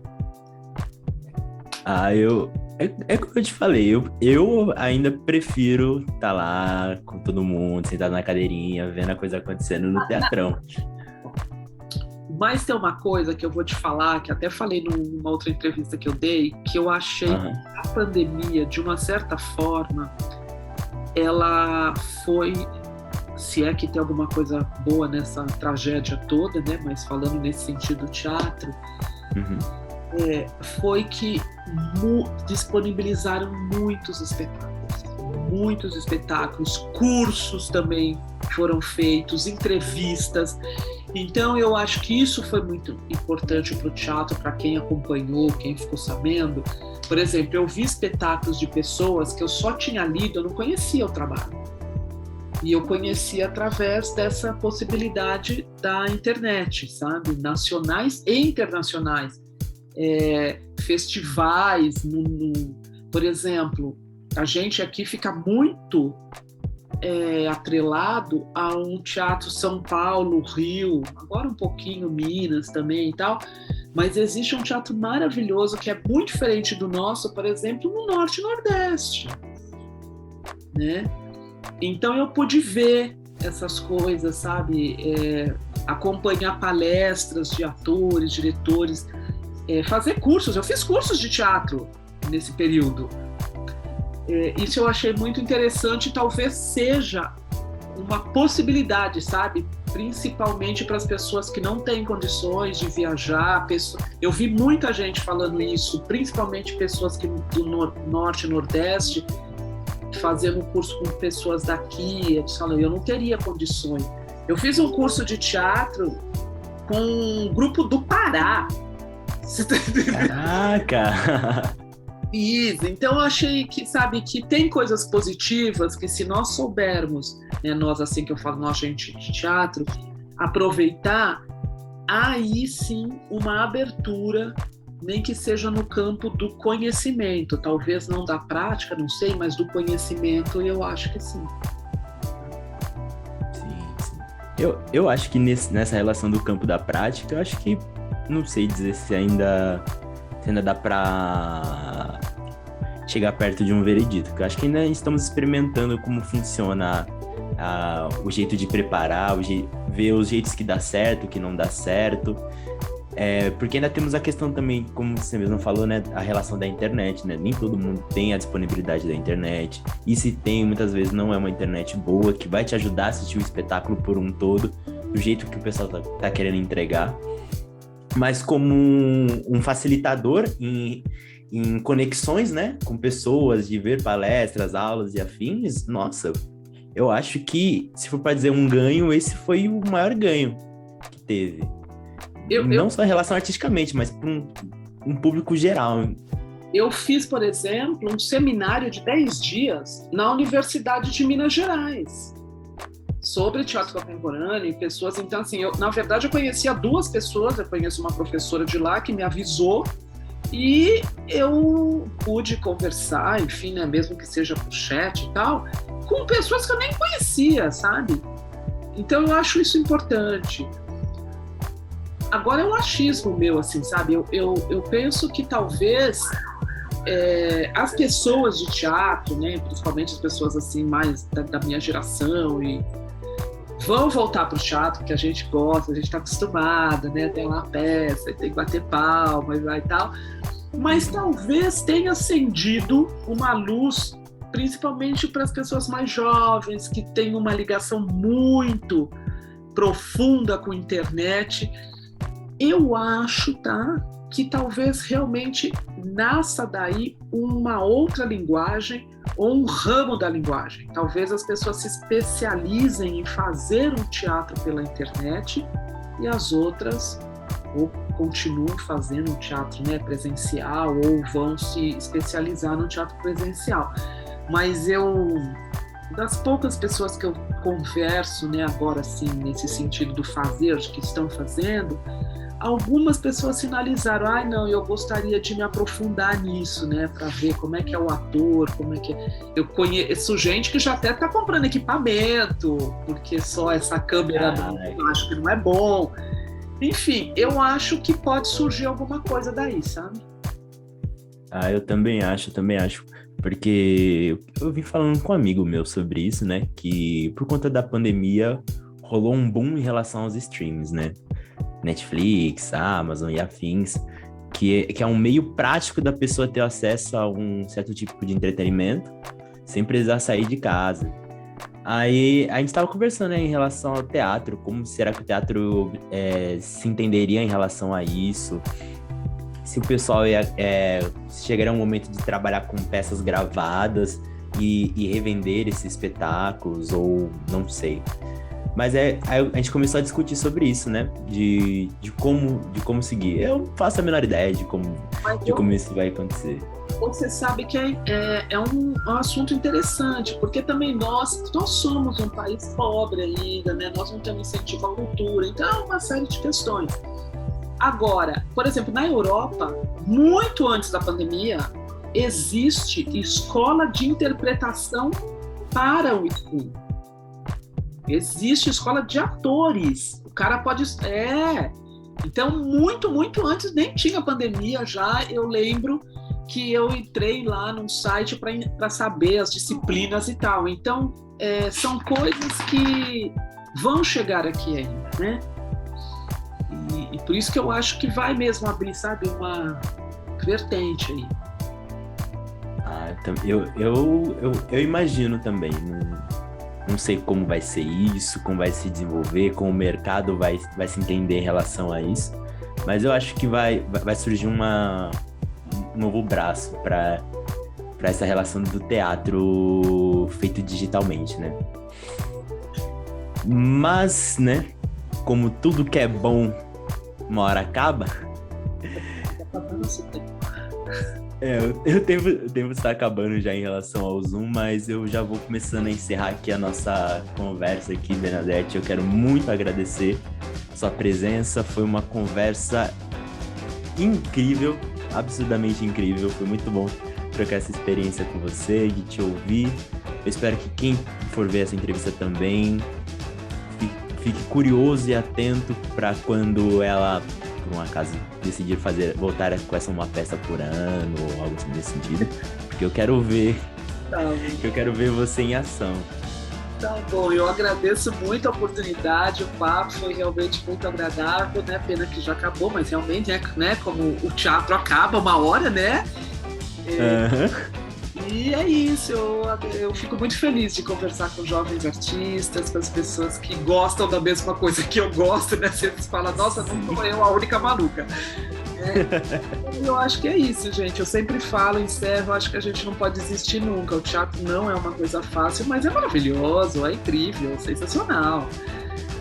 É como eu te falei, eu ainda prefiro estar lá com todo mundo, sentado na cadeirinha, vendo a coisa acontecendo no teatrão. Mas tem uma coisa que eu vou te falar, que até falei numa outra entrevista que eu dei, que eu achei que a pandemia, de uma certa forma, ela foi, se é que tem alguma coisa boa nessa tragédia toda, né? Mas falando nesse sentido teatro, foi que disponibilizaram muitos espetáculos, cursos também foram feitos, entrevistas. Então, eu acho que isso foi muito importante para o teatro, para quem acompanhou, quem ficou sabendo. Por exemplo, eu vi espetáculos de pessoas que eu só tinha lido, eu não conhecia o trabalho. E eu conheci através dessa possibilidade da internet, sabe? Nacionais e internacionais. Festivais, por exemplo, a gente aqui fica muito atrelado a um teatro São Paulo, Rio, agora um pouquinho Minas também e tal, mas existe um teatro maravilhoso que é muito diferente do nosso, por exemplo, no Norte e Nordeste, né? Então eu pude ver essas coisas, sabe? Acompanhar palestras de atores, diretores, fazer cursos. Eu fiz cursos de teatro nesse período. Isso eu achei muito interessante, talvez seja uma possibilidade, sabe? Principalmente para as pessoas que não têm condições de viajar. Eu vi muita gente falando isso, principalmente pessoas do Norte e Nordeste, fazendo um curso com pessoas daqui. Eles falam, eu não teria condições. Eu fiz um curso de teatro com um grupo do Pará. Caraca! Isso, então eu achei que, sabe, que tem coisas positivas que se nós soubermos, né, nós, assim que eu falo, nós, gente de teatro, aproveitar, aí sim uma abertura, nem que seja no campo do conhecimento, talvez não da prática, não sei, mas do conhecimento eu acho que sim. Sim. Eu acho que nessa relação do campo da prática, eu acho que, não sei dizer se ainda dá pra chegar perto de um veredito, porque eu acho que ainda estamos experimentando como funciona o jeito de preparar, ver os jeitos que dá certo, que não dá certo, porque ainda temos a questão também, como você mesmo falou, né, a relação da internet, né, nem todo mundo tem a disponibilidade da internet, e se tem, muitas vezes não é uma internet boa, que vai te ajudar a assistir o espetáculo por um todo, do jeito que o pessoal tá querendo entregar, mas como um facilitador em conexões, né, com pessoas, de ver palestras, aulas e afins, nossa, eu acho que, se for para dizer um ganho, esse foi o maior ganho que teve. Não só em relação artisticamente, mas para um público geral. Eu fiz, por exemplo, um seminário de 10 dias na Universidade de Minas Gerais sobre teatro contemporâneo e pessoas. Então, assim, na verdade, eu conhecia 2 pessoas. Eu conheço uma professora de lá que me avisou e eu pude conversar, enfim, né, mesmo que seja por chat e tal, com pessoas que eu nem conhecia, sabe? Então, eu acho isso importante. Agora é um achismo meu, assim, sabe? Eu penso que talvez as pessoas de teatro, né, principalmente as pessoas assim mais da minha geração, e vão voltar para o teatro, que a gente gosta, a gente está acostumada, né? Tem lá a peça, tem que bater palmas e tal. Mas talvez tenha acendido uma luz, principalmente para as pessoas mais jovens, que têm uma ligação muito profunda com a internet. Eu acho, tá, que talvez realmente nasça daí uma outra linguagem ou um ramo da linguagem. Talvez as pessoas se especializem em fazer um teatro pela internet e as outras ou continuam fazendo um teatro, né, presencial, ou vão se especializar no teatro presencial. Mas das poucas pessoas que eu converso, né, agora assim, nesse sentido do fazer, de que estão fazendo, algumas pessoas sinalizaram, não, eu gostaria de me aprofundar nisso, né, para ver como é que é o ator, como é que é. Eu conheço gente que já até está comprando equipamento, porque só essa câmera eu acho que não é bom. Enfim, eu acho que pode surgir alguma coisa daí, sabe? Eu também acho, porque eu vim falando com um amigo meu sobre isso, né, que por conta da pandemia rolou um boom em relação aos streams, né? Netflix, Amazon e afins, que é um meio prático da pessoa ter acesso a um certo tipo de entretenimento sem precisar sair de casa. Aí a gente estava conversando, né, em relação ao teatro, como será que o teatro se entenderia em relação a isso, se o pessoal chegaria um momento de trabalhar com peças gravadas e revender esses espetáculos, ou não sei. Mas a gente começou a discutir sobre isso, né? De como seguir. Eu faço a menor ideia de como isso vai acontecer. Você sabe que é um assunto interessante, porque também nós somos um país pobre ainda, né? Nós não temos incentivo à cultura, então é uma série de questões. Agora, por exemplo, na Europa, muito antes da pandemia, existe escola de interpretação para o stream. Existe escola de atores. O cara pode... Então, muito, muito antes, nem tinha pandemia já, eu lembro que eu entrei lá num site para saber as disciplinas e tal. Então, são coisas que vão chegar aqui ainda, né? E por isso que eu acho que vai mesmo abrir, sabe, uma vertente aí. Eu imagino também. Não sei como vai ser isso, como vai se desenvolver, como o mercado vai se entender em relação a isso, mas eu acho que vai surgir um novo braço para essa relação do teatro feito digitalmente, né? Mas, né, como tudo que é bom, uma hora acaba. O tempo está acabando já em relação ao Zoom, mas eu já vou começando a encerrar aqui a nossa conversa aqui, Bernadette. Eu quero muito agradecer sua presença, foi uma conversa incrível, absurdamente incrível, foi muito bom trocar essa experiência com você, de te ouvir. Eu espero que quem for ver essa entrevista também fique curioso e atento para quando ela, por um acaso, decidir voltar com uma peça por ano ou algo assim nesse sentido, porque eu quero ver você em ação. Tá bom, eu agradeço muito a oportunidade, o papo foi realmente muito agradável, né? Pena que já acabou, mas realmente, né? Como o teatro acaba uma hora, né? E é isso, eu fico muito feliz de conversar com jovens artistas, com as pessoas que gostam da mesma coisa que eu gosto, né? Você fala, nossa, não sou eu a única maluca. Eu acho que é isso, gente. Eu sempre falo, encerro, eu acho que a gente não pode desistir nunca. O teatro não é uma coisa fácil, mas é maravilhoso, é incrível, sensacional.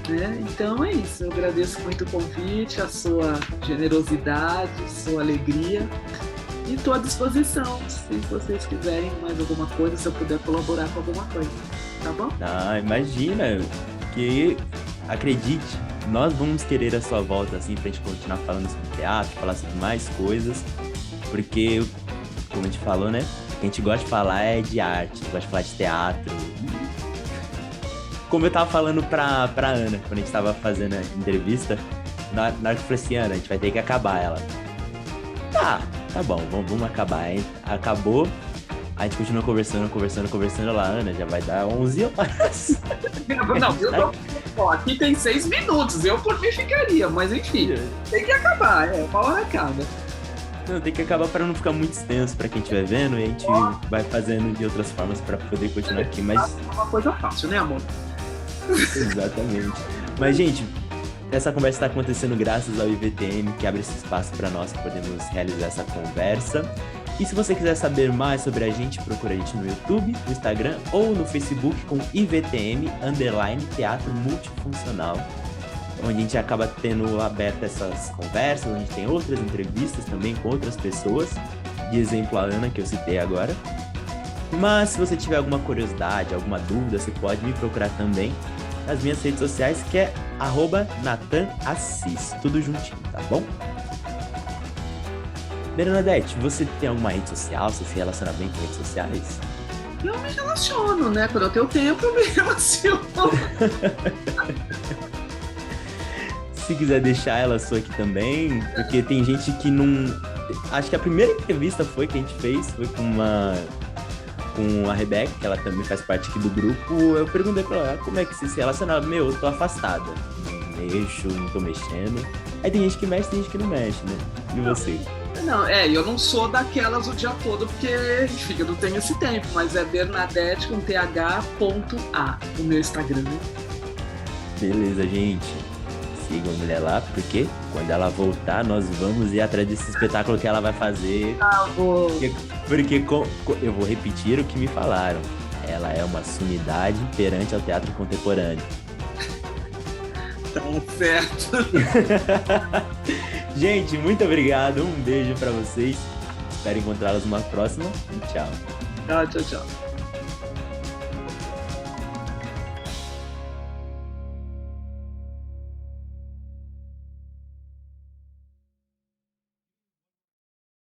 Né? Então é isso, eu agradeço muito o convite, a sua generosidade, sua alegria. E estou à disposição, se vocês quiserem mais alguma coisa, se eu puder colaborar com alguma coisa, tá bom? Ah, imagina, que acredite, nós vamos querer a sua volta, assim, pra gente continuar falando sobre teatro, falar sobre mais coisas, porque, como a gente falou, né, o que a gente gosta de falar é de arte, a gente gosta de falar de teatro. Como eu tava falando pra Ana, quando a gente tava fazendo a entrevista, na hora que eu falei assim, Ana, a gente vai ter que acabar ela. Tá bom, vamos acabar, hein? Acabou, a gente continua conversando lá, Ana, já vai dar 11 horas. Não, aqui tem 6 minutos, eu por mim ficaria, mas enfim, tem que acabar, uma hora acaba. Não, tem que acabar para não ficar muito extenso para quem estiver vendo, e a gente vai fazendo de outras formas para poder continuar aqui, mas... É uma coisa fácil, né, amor? Exatamente. Mas, gente, essa conversa está acontecendo graças ao IVTM, que abre esse espaço para nós que podemos realizar essa conversa. E se você quiser saber mais sobre a gente, procura a gente no YouTube, no Instagram ou no Facebook com IVTM_Teatro Multifuncional, onde a gente acaba tendo aberto essas conversas, onde a gente tem outras entrevistas também com outras pessoas, de exemplo a Ana, que eu citei agora. Mas se você tiver alguma curiosidade, alguma dúvida, você pode me procurar também nas minhas redes sociais, que é @NathanAssis, tudo juntinho, tá bom? Bernadette, você tem alguma rede social? Você se relaciona bem com redes sociais? Eu me relaciono, né? Quando eu tenho tempo, eu me relaciono. Se quiser deixar ela sua aqui também, porque tem gente que não... Acho que a primeira entrevista que a gente fez foi com a Rebeca, que ela também faz parte aqui do grupo. Eu perguntei pra ela como é que se relaciona. Eu tô afastada, não mexo, não tô mexendo. Aí tem gente que mexe, tem gente que não mexe, né? E você? Não, eu não sou daquelas o dia todo, porque, enfim, eu não tenho esse tempo, mas é Bernadette com th.a, o meu Instagram, né? Beleza, gente. Sigam a mulher lá, porque quando ela voltar, nós vamos ir atrás desse espetáculo que ela vai fazer. Porque eu vou repetir o que me falaram. Ela é uma sumidade perante ao teatro contemporâneo. Tá certo. Gente, muito obrigado. Um beijo pra vocês. Espero encontrá-los numa próxima. E tchau. Tchau.